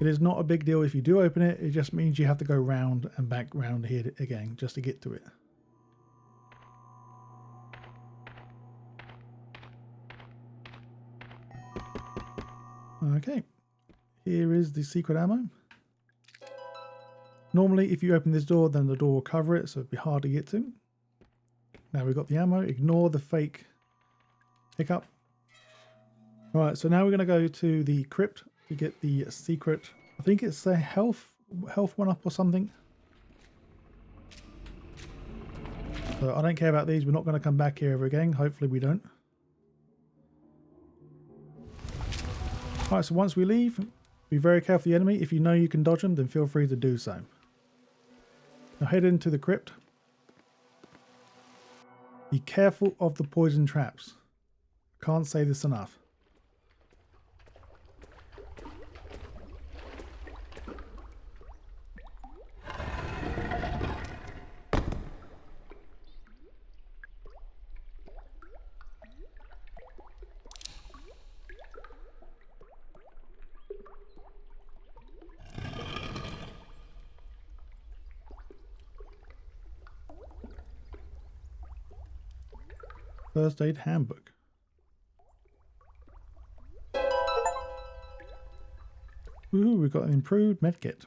It is not a big deal if you do open it. It just means you have to go round and back round here again just to get to it. Okay, here is the secret ammo. Normally if you open this door, then the door will cover it, so it'd be hard to get to. Now we've got the ammo. Ignore the fake pickup. Alright, so now we're going to go to the crypt to get the secret. I think it's a health 1 up or something. So I don't care about these. We're not going to come back here ever again. Hopefully we don't. Alright, so once we leave, be very careful of the enemy. If you know you can dodge them, then feel free to do so. Now head into the crypt. Be careful of the poison traps. Can't say this enough. First aid handbook. Ooh, we've got an improved medkit.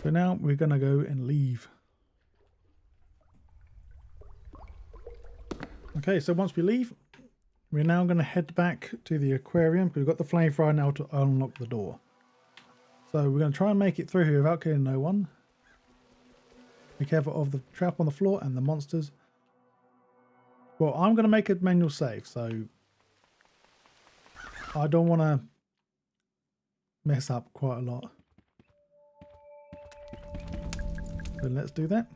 So now we're going to go and leave. Okay, so once we leave, we're now going to head back to the aquarium. We've got the FlameThrower now to unlock the door. So we're going to try and make it through here without killing no one. Be careful of the trap on the floor and the monsters. Well, I'm going to make a manual save, so I don't want to mess up quite a lot. So let's do that.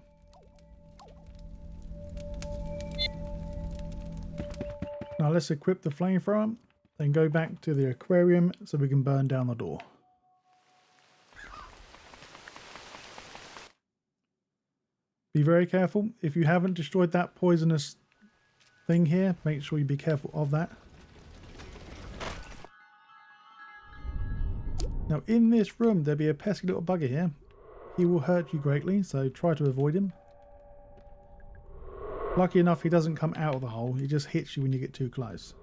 Now let's equip the FlameThrower, then go back to the aquarium so we can burn down the door. Be very careful. If you haven't destroyed that poisonous thing here, make sure you be careful of that. Now in this room there'll be a pesky little bugger here. He will hurt you greatly, so try to avoid him. Lucky enough he doesn't come out of the hole, he just hits you when you get too close.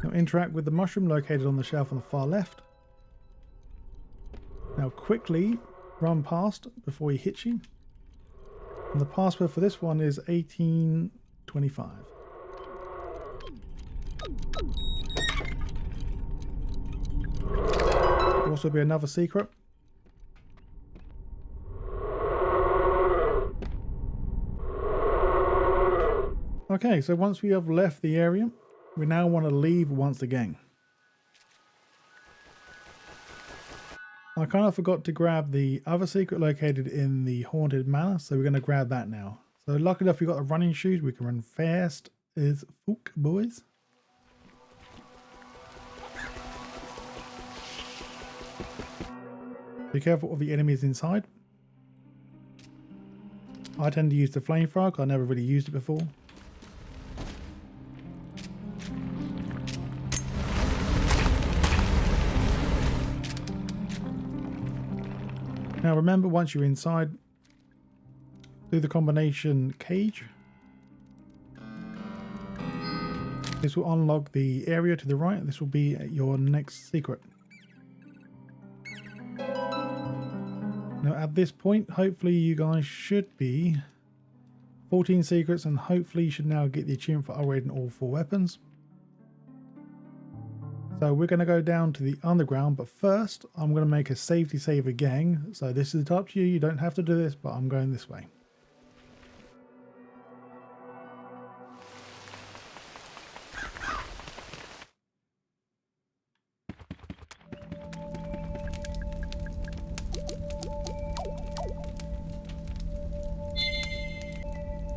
Now interact with the mushroom located on the shelf on the far left. Now quickly run past before he hits you. And the password for this one is 1825. There'll also be another secret. Okay, so once we have left the area, we now want to leave once again. I kind of forgot to grab the other secret located in the haunted manor, so we're going to grab that now. So lucky enough we've got the running shoes, we can run fast as fuck, boys. Be careful of the enemies inside. I tend to use the FlameThrower because I never really used it before. Now remember, once you're inside, do the combination cage. This will unlock the area to the right. This will be your next secret. Now at this point, hopefully you guys should be 14 secrets, and hopefully you should now get the achievement for upgrading all 4 weapons. So we're going to go down to the underground, but first I'm going to make a safety save again. So this is up to you, you don't have to do this, but I'm going this way.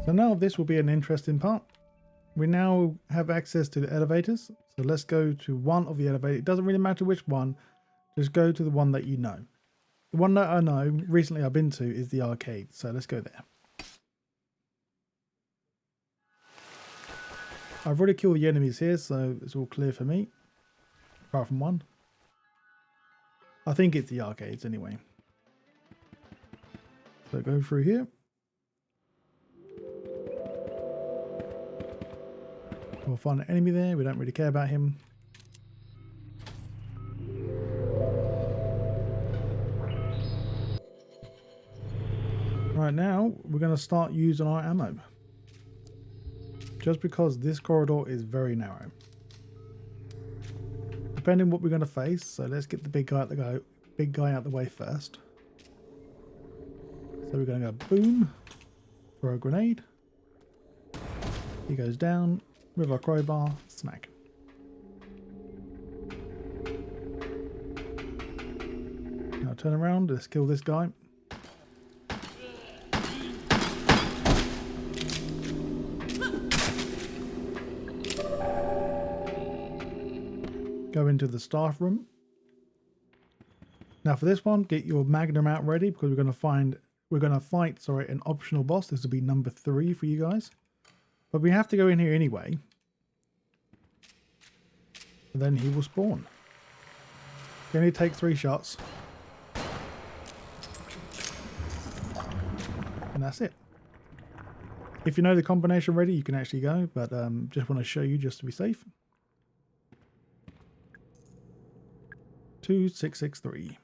So now this will be an interesting part. We now have access to the elevators. So let's go to one of the elevators. It doesn't really matter which one. Just go to the one that you know. The one that I know recently I've been to is the arcade. So let's go there. I've already killed the enemies here, so it's all clear for me. Apart from one. I think it's the arcades anyway. So go through here. We'll find an enemy there, we don't really care about him. Right now, we're going to start using our ammo. Just because this corridor is very narrow. Depending on what we're going to face, so let's get the big guy out the way first. So we're going to go boom, throw a grenade. He goes down. With our crowbar, smack. Now turn around, let's kill this guy. Go into the staff room. Now for this one, get your Magnum out ready because we're going to fight an optional boss. This will be number 3 for you guys. But we have to go in here anyway. And then he will spawn. You only take 3 shots. And that's it. If you know the combination already, you can actually go, but just want to show you just to be safe. 2663.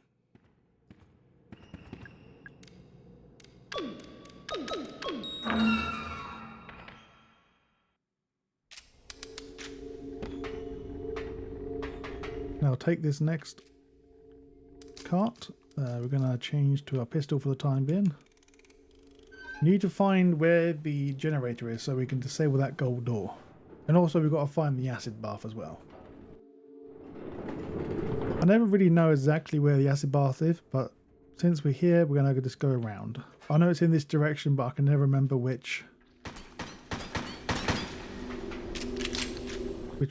Now take this next cart. We're going to change to a pistol for the time being. Need to find where the generator is so we can disable that gold door. And also we've got to find the acid bath as well. I never really know exactly where the acid bath is, but since we're here, we're going to just go around. I know it's in this direction, but I can never remember which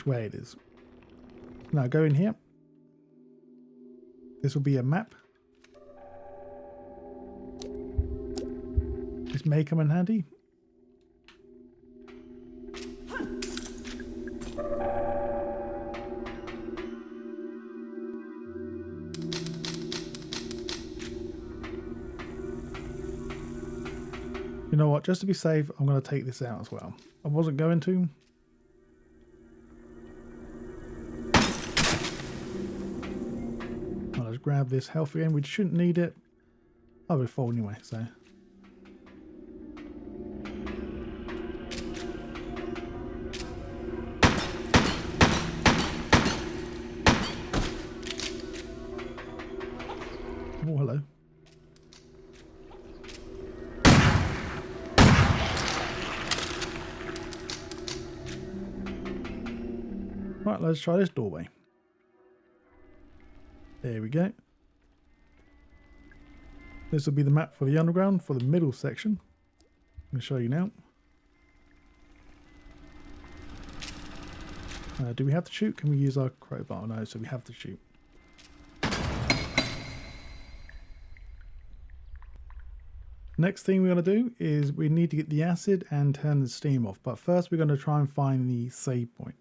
way it is. Now go in here. This will be a map. This may come in handy. You know what, just to be safe, I'm going to take this out as well. I wasn't going to. I'll just grab this health again. We shouldn't need it. I'll be full anyway, so. Oh, hello. Right, let's try this doorway. There we go. This will be the map for the underground for the middle section. I'm going to show you now. Do we have to shoot? Can we use our crowbar? No, so we have to shoot. Next thing we're going to do is we need to get the acid and turn the steam off. But first we're going to try and find the save point.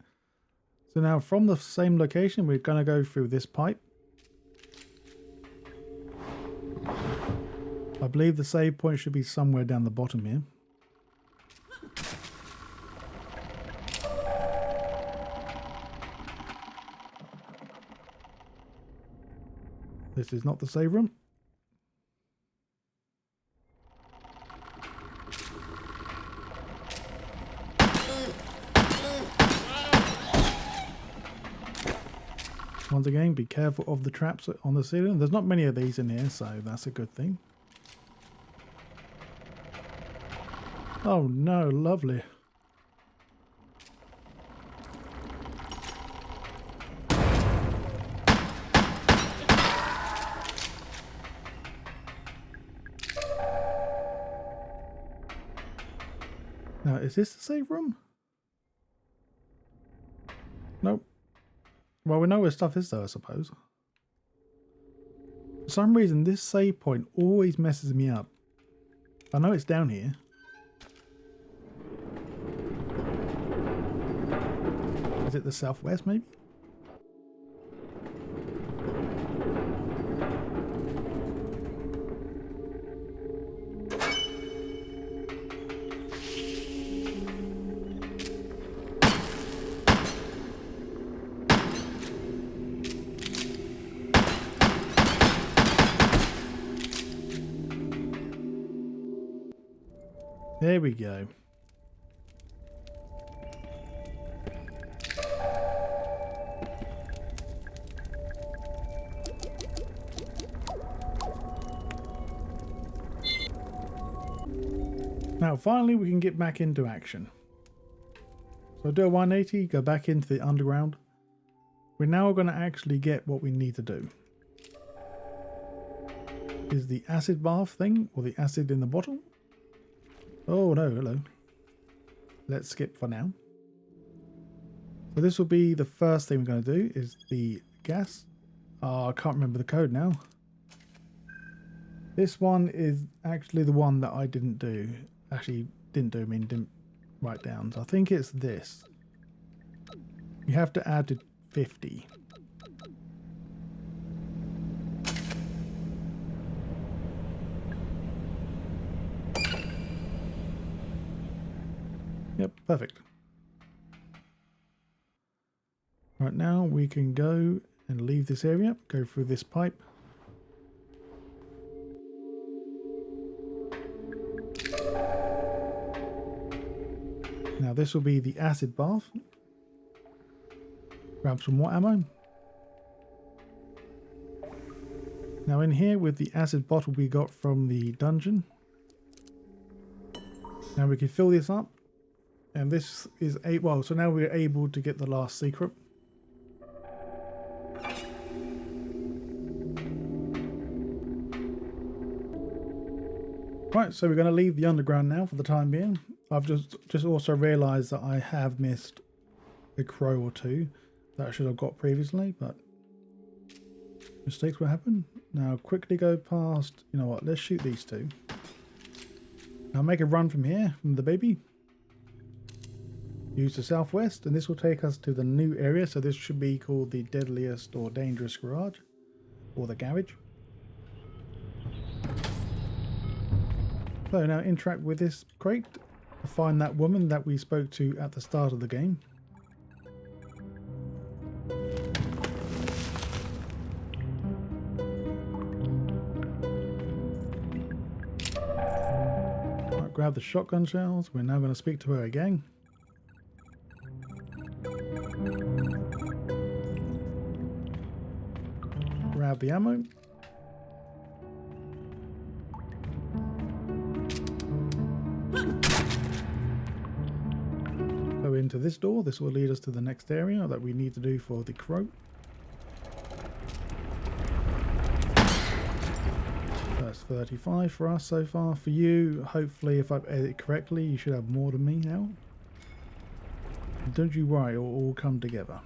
So now from the same location, we're going to go through this pipe. I believe the save point should be somewhere down the bottom here. This is not the save room. Once again, be careful of the traps on the ceiling. There's not many of these in here, so that's a good thing. Oh no, lovely. Now, is this the save room? Nope. Well, we know where stuff is though, I suppose. For some reason, this save point always messes me up. I know it's down here. Is it the southwest, maybe? There we go. Now finally we can get back into action. So do a 180, go back into the underground. We're now going to actually get what we need to do. Is the acid bath thing, or the acid in the bottle? Oh no, hello. Let's skip for now. So this will be the first thing we're going to do, is the gas. Oh, I can't remember the code now. This one is actually the one that I didn't do. Actually, didn't write down. So I think it's this. You have to add to 50. Yep, perfect. Right, now we can go and leave this area, go through this pipe. Now this will be the acid bath. Grab some more ammo. Now in here with the acid bottle we got from the dungeon. Now we can fill this up. And this is well, so now we're able to get the last secret. Right, so we're going to leave the underground now for the time being. I've just also realised that I have missed a crow or two that I should have got previously, but mistakes will happen. Now quickly go past, you know what, let's shoot these two. Now make a run from here, from the baby. Use the southwest, and this will take us to the new area, so this should be called the deadliest or dangerous garage, or the garage. So now interact with this crate to find that woman that we spoke to at the start of the game. Right, grab the shotgun shells. We're now going to speak to her again. Grab the ammo. Go into this door. This will lead us to the next area that we need to do for the crow. That's 35 for us so far. For you, hopefully if I've edited it correctly, you should have more than me now. Don't you worry, it will all come together.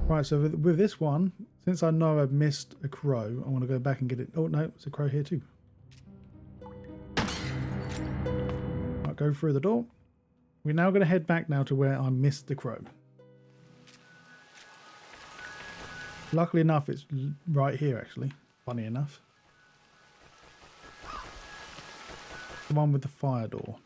Right, so with this one, since I know I've missed a crow, I want to go back and get it. Oh no, it's a crow here too. Right, go through the door. We're now going to head back now to where I missed the crow. Luckily enough, it's right here actually, funny enough. The one with the fire door.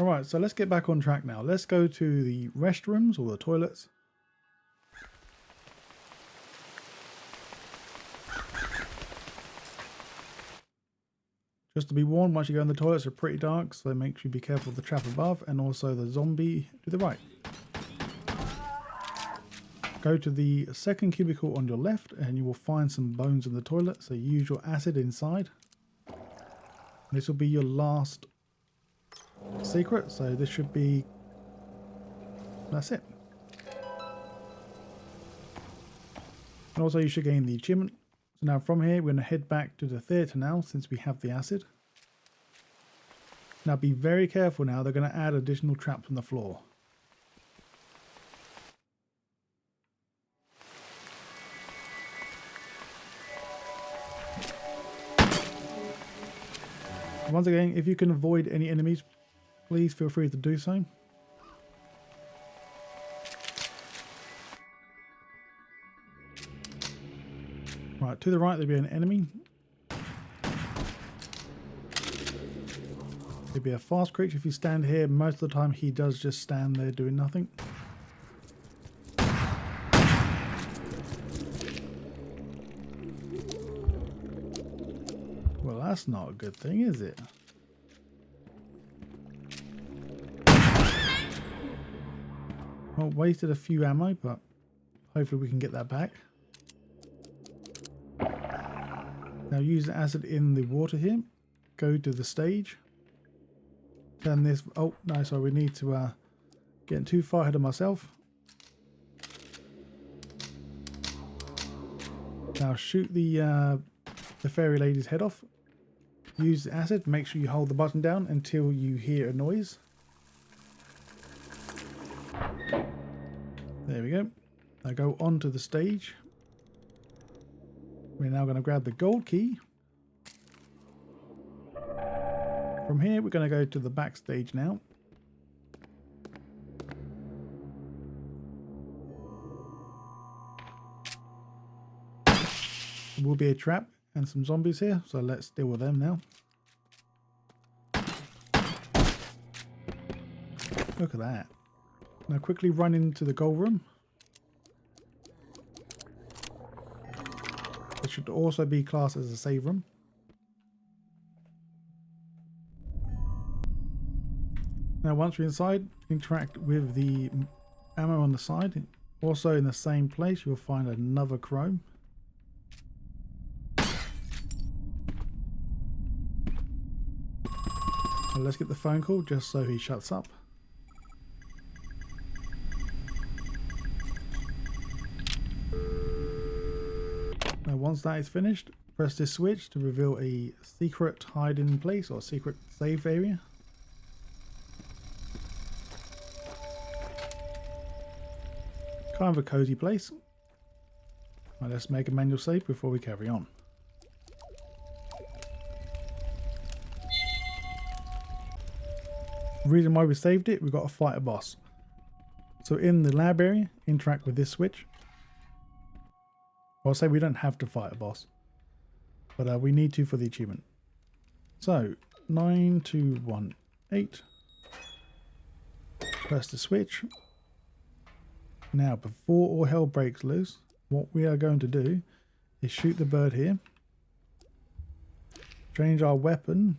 Alright, so let's get back on track now. Let's go to the restrooms or the toilets. Just to be warned, once you go in the toilets, they're pretty dark, so make sure you be careful of the trap above and also the zombie to the right. Go to the second cubicle on your left and you will find some bones in the toilet, so use your acid inside. This will be your last secret, so this should be, that's it. And also you should gain the achievement. So now from here we're going to head back to the theatre now, since we have the acid. Now be very careful now, they're going to add additional traps on the floor. Once again, if you can avoid any enemies, please feel free to do so. Right, to the right there'll be an enemy. There'll be a fast creature. If you stand here, most of the time he does just stand there doing nothing. Well, that's not a good thing, is it? Well, wasted a few ammo, but hopefully we can get that back. Now use the acid in the water here. Go to the stage. Turn this. Oh no, sorry, we need to get too far ahead of myself. Now shoot the fairy lady's head off. Use the acid. Make sure you hold the button down until you hear a noise. There we go. Now go onto the stage. We're now going to grab the gold key. From here, we're going to go to the backstage now. There will be a trap and some zombies here, so let's deal with them now. Look at that. Now quickly run into the gold room. It should also be classed as a save room. Now once we're inside, interact with the ammo on the side. Also in the same place you'll find another chrome. Now let's get the phone call just so he shuts up. Now once that is finished, press this switch to reveal a secret hiding place or secret save area. Kind of a cozy place. Now let's make a manual save before we carry on. The reason why we saved it, we've got to fight a boss. So in the lab area, interact with this switch. I'll say we don't have to fight a boss, but we need to for the achievement. So 9218. Press the switch. Now before all hell breaks loose, what we are going to do is shoot the bird here. Change our weapon.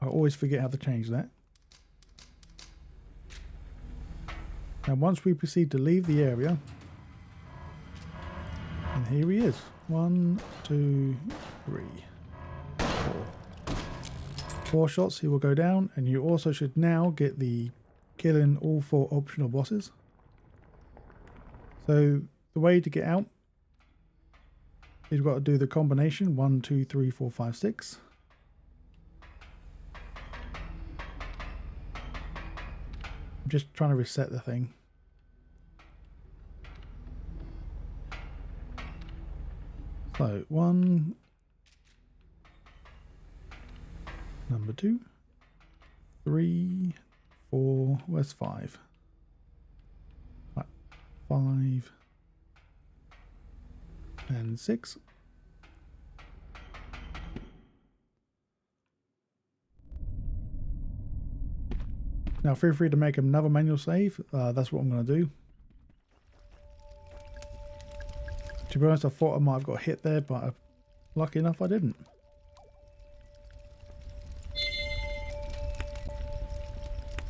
I always forget how to change that. Now once we proceed to leave the area, and here he is. 1, 2, 3, 4. 4 shots, he will go down, and you also should now get the killing all 4 optional bosses. So the way to get out is you've got to do the combination 1, 2, 3, 4, 5, 6. I'm just trying to reset the thing. So 1, number 2, 3, 4, where's 5? Right, 5 and 6. Now feel free to make another manual save. That's what I'm going to do. To be honest, I thought I might have got hit there, but lucky enough I didn't.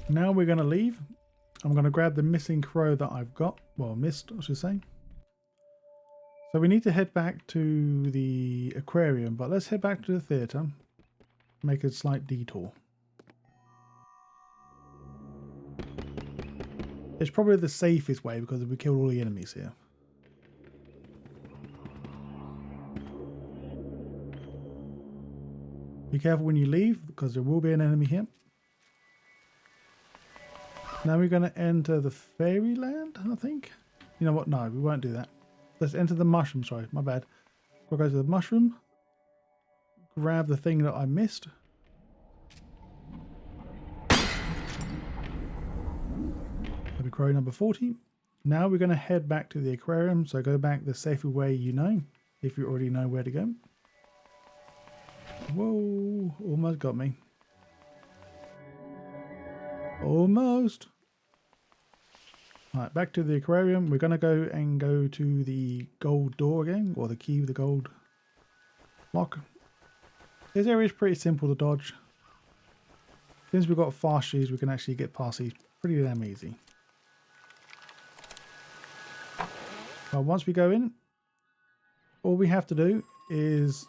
Now we're going to leave. I'm going to grab the missing crow that I've got. Well, missed, I should say. So we need to head back to the aquarium, but let's head back to the theatre. Make a slight detour. It's probably the safest way because we killed all the enemies here. Be careful when you leave because there will be an enemy here. Now we're going to enter the fairyland, I think. You know what? No, we won't do that. Let's enter the mushroom. Sorry, my bad. We'll go to the mushroom. Grab the thing that I missed. That'll be crow number 40. Now we're going to head back to the aquarium. So go back the safer way you know, if you already know where to go. Whoa, almost got me. Almost. Alright, back to the aquarium. We're going to go to the gold door again, or the key with the gold lock. This area is pretty simple to dodge. Since we've got fast shoes, we can actually get past these pretty damn easy. Well, once we go in, all we have to do is...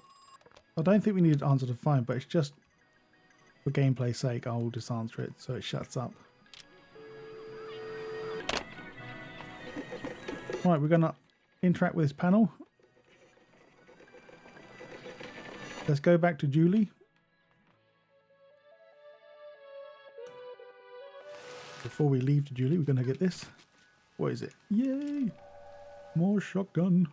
I don't think we need to answer the phone, but it's just for gameplay's sake, I'll just answer it so it shuts up. Right, we're going to interact with this panel. Let's go back to Julie. Before we leave to Julie, we're going to get this. What is it? Yay! More shotgun.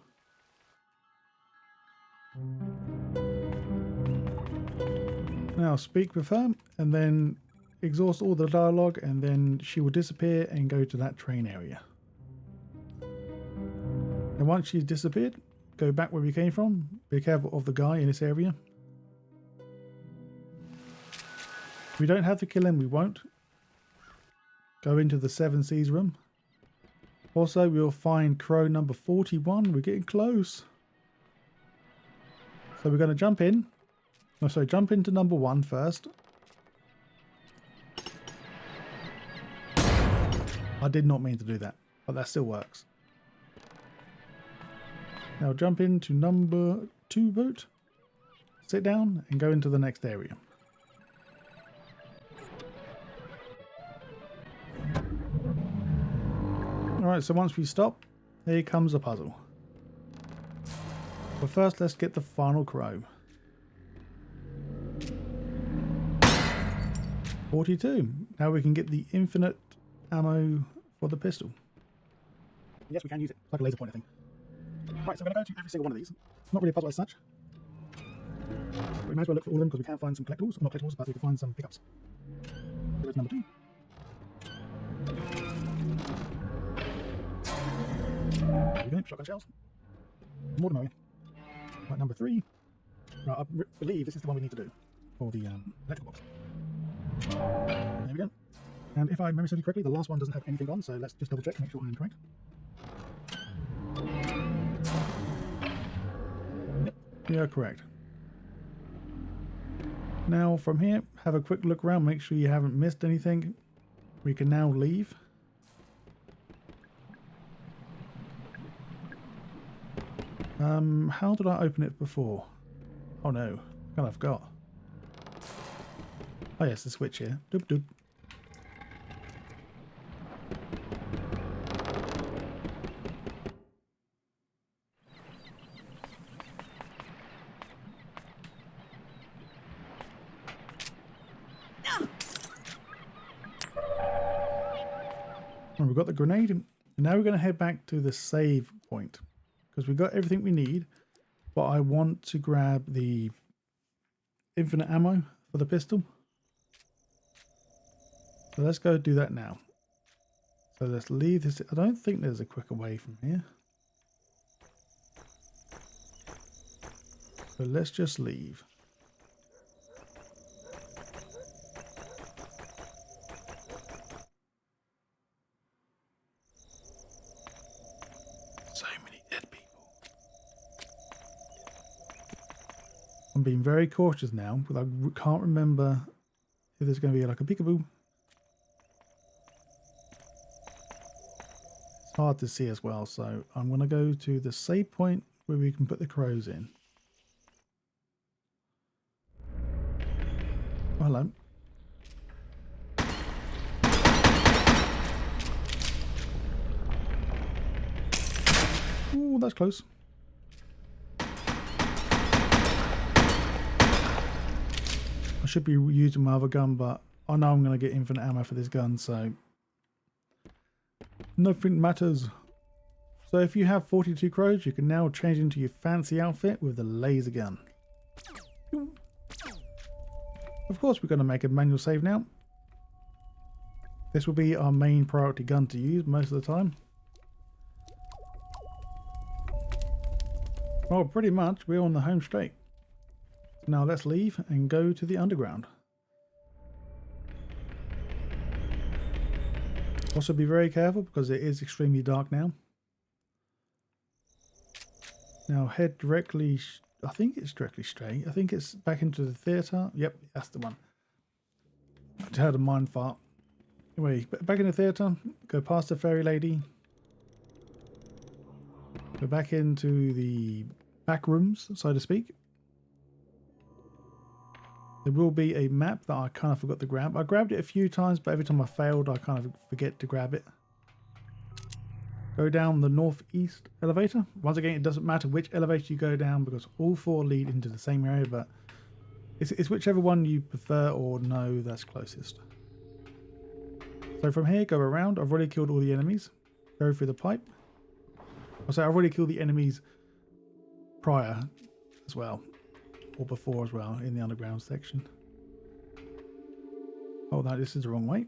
Now speak with her and then exhaust all the dialogue, and then she will disappear and go to that train area. And once she's disappeared, go back where we came from. Be careful of the guy in this area. If we don't have to kill him, we won't. Go into the 7 Seas room. Also, we'll find crow number 41. We're getting close. So we're going to jump in. No, sorry, jump into number 1 first. I did not mean to do that, but that still works. Now jump into number 2 boat. Sit down and go into the next area. Alright, so once we stop, here comes a puzzle. But first, let's get the final crow. 42. Now we can get the infinite ammo for the pistol. Yes, we can use it. It's like a laser pointer thing. Right, so I'm going to go to every single one of these. It's not really a puzzle as such. But we might as well look for all of them because we can find some collectibles. Not collectibles, but we can find some pickups. So there's number 2. There we go, shotgun shells. More than right, number 3. Right, I believe this is the one we need to do for the electrical box. There we go. And if I remember correctly, the last one doesn't have anything on, so let's just double check to make sure I'm correct. Yep, you're correct. Now from here, have a quick look around, make sure you haven't missed anything. We can now leave. How did I open it before? Oh no, God, I've got. Oh yes, the switch here. Doop doop. And we've got the grenade, and now we're going to head back to the save point because we've got everything we need, but I want to grab the infinite ammo for the pistol. So let's go do that now. So let's leave this. I don't think there's a quicker way from here. So let's just leave. So many dead people. I'm being very cautious now because I can't remember if there's going to be like a peekaboo. It's hard to see as well, so I'm going to go to the save point where we can put the crows in. Oh, hello. Ooh, that's close. I should be using my other gun, but I know I'm going to get infinite ammo for this gun, so nothing matters. So if you have 42 crows, you can now change into your fancy outfit with the laser gun. Of course, we're going to make a manual save now. This will be our main priority gun to use most of the time. Well, pretty much we're on the home straight. Now let's leave and go to the underground. Also be very careful because it is extremely dark now. Now head directly, I think it's directly straight. I think it's back into the theatre. Yep, that's the one. I had a mind fart. Anyway, back in the theatre, go past the fairy lady. Go back into the back rooms, so to speak. There will be a map that I kind of forgot to grab. I grabbed it a few times, but every time I failed, I kind of forget to grab it. Go down the northeast elevator. Once again, it doesn't matter which elevator you go down because all 4 lead into the same area, but it's whichever one you prefer or know that's closest. So from here, go around. I've already killed all the enemies. Go through the pipe. I've already killed the enemies prior as well, or before as well, in the underground section. Oh no, this is the wrong way.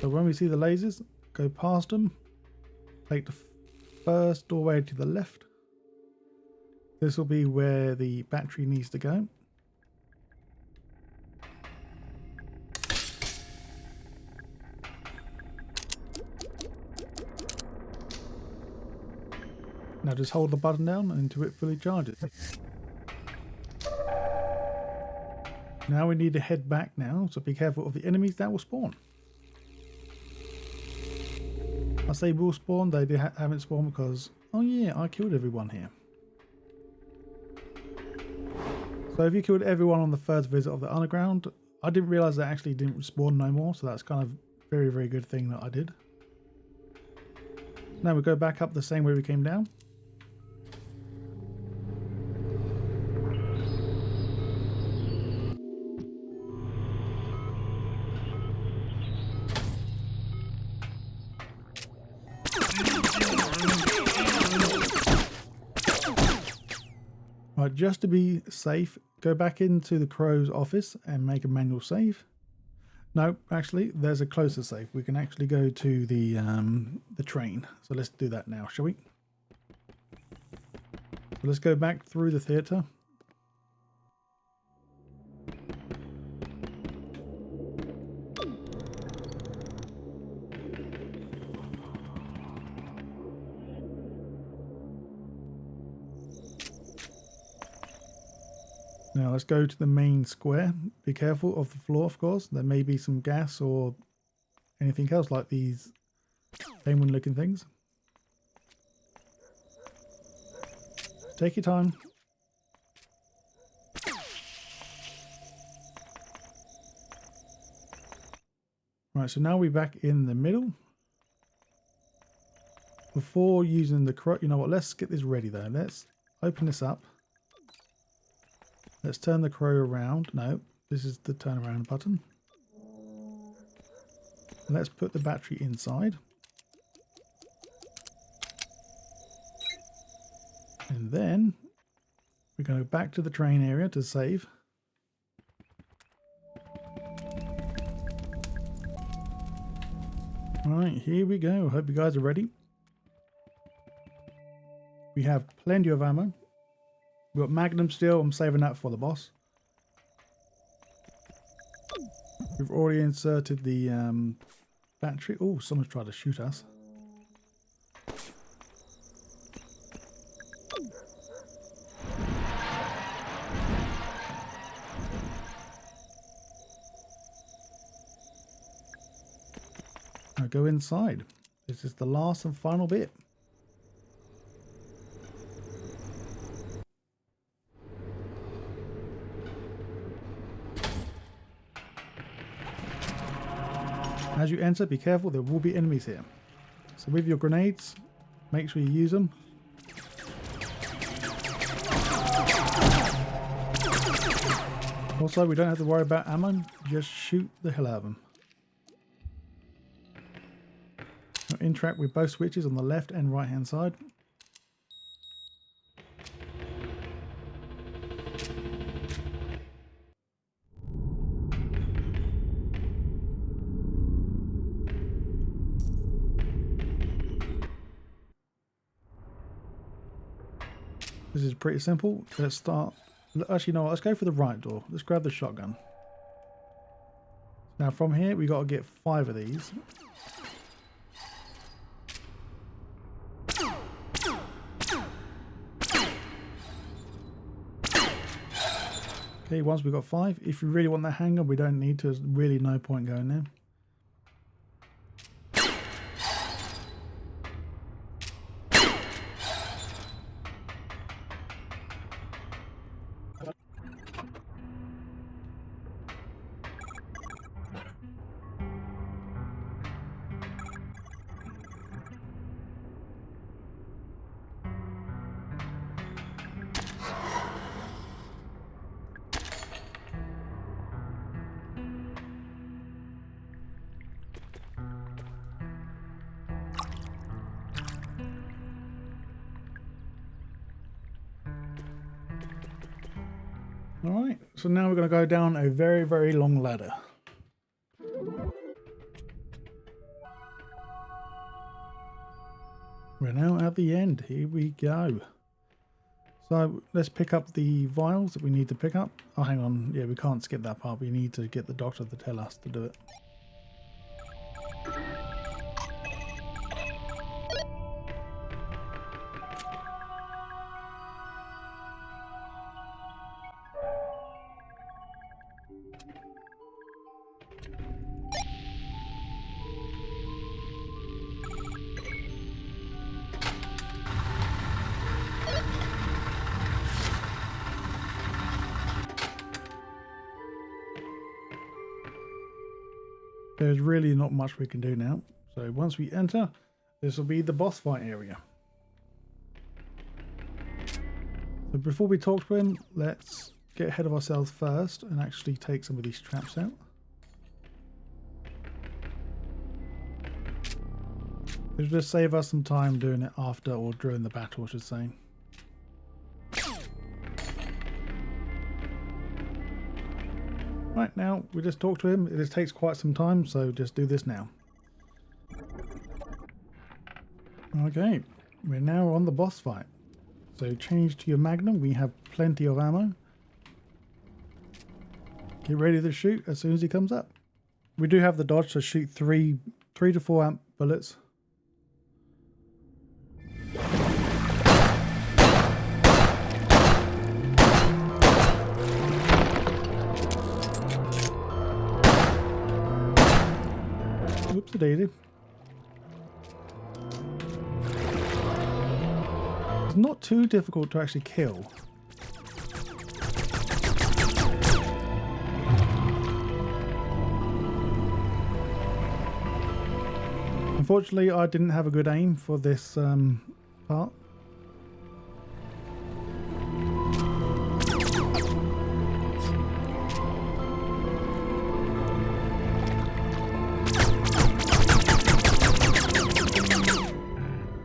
So when we see the lasers, go past them, take the first doorway to the left. This will be where the battery needs to go. Now just hold the button down until it fully charges. Now we need to head back now, so be careful of the enemies that will spawn. I say will spawn, they haven't spawned because, oh yeah, I killed everyone here. So if you killed everyone on the first visit of the underground, I didn't realise they actually didn't spawn no more, so that's kind of very, very good thing that I did. Now we go back up the same way we came down. Right, just to be safe, go back into the crow's office and make a manual save. No, actually, there's a closer save. We can actually go to the train. So let's do that now, shall we? So let's go back through the theatre. Now let's go to the main square. Be careful of the floor, of course. There may be some gas or anything else like these penguin looking things. Take your time. Right, so now we're back in the middle. Before using the crow, you know what, let's get this ready though. Let's open this up. Let's turn the crow around. No, this is the turn around button. Let's put the battery inside. And then we go back to the train area to save. Right, here we go. Hope you guys are ready. We have plenty of ammo. We've got Magnum still. I'm saving that for the boss. We've already inserted the battery. Oh, someone's tried to shoot us. Now go inside. This is the last and final bit. As you enter, be careful, there will be enemies here. So with your grenades, make sure you use them. Also, we don't have to worry about ammo, just shoot the hell out of them. Now interact with both switches on the left and right hand side. This is pretty simple. Let's start. Actually, no, let's go for the right door. Let's grab the shotgun. Now from here, we got to get 5 of these. Okay, once we've got 5, if you really want that handgun, we don't need to. There's really no point going there. Alright, so now we're going to go down a very, very long ladder. We're now at the end. Here we go. So let's pick up the vials that we need to pick up. Oh, hang on. Yeah, we can't skip that part. We need to get the doctor to tell us to do it. There's really not much we can do now. So once we enter, this will be the boss fight area. So before we talk to him, let's get ahead of ourselves first and actually take some of these traps out. It'll just save us some time doing it after or during the battle, I should say. Right, now we just talk to him. It just takes quite some time, so just do this now. Okay, we're now on the boss fight. So change to your Magnum. We have plenty of ammo. Get ready to shoot as soon as he comes up. We do have the dodge to shoot three to 4 amp bullets. Whoopsie-daisy. It's not too difficult to actually kill. Unfortunately, I didn't have a good aim for this part.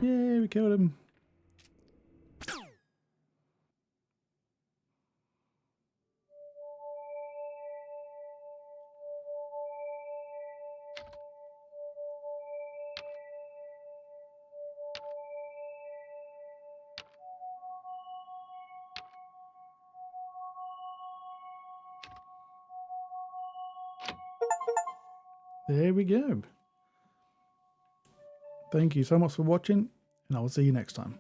Yeah, we killed him. There we go. Thank you so much for watching, and I will see you next time.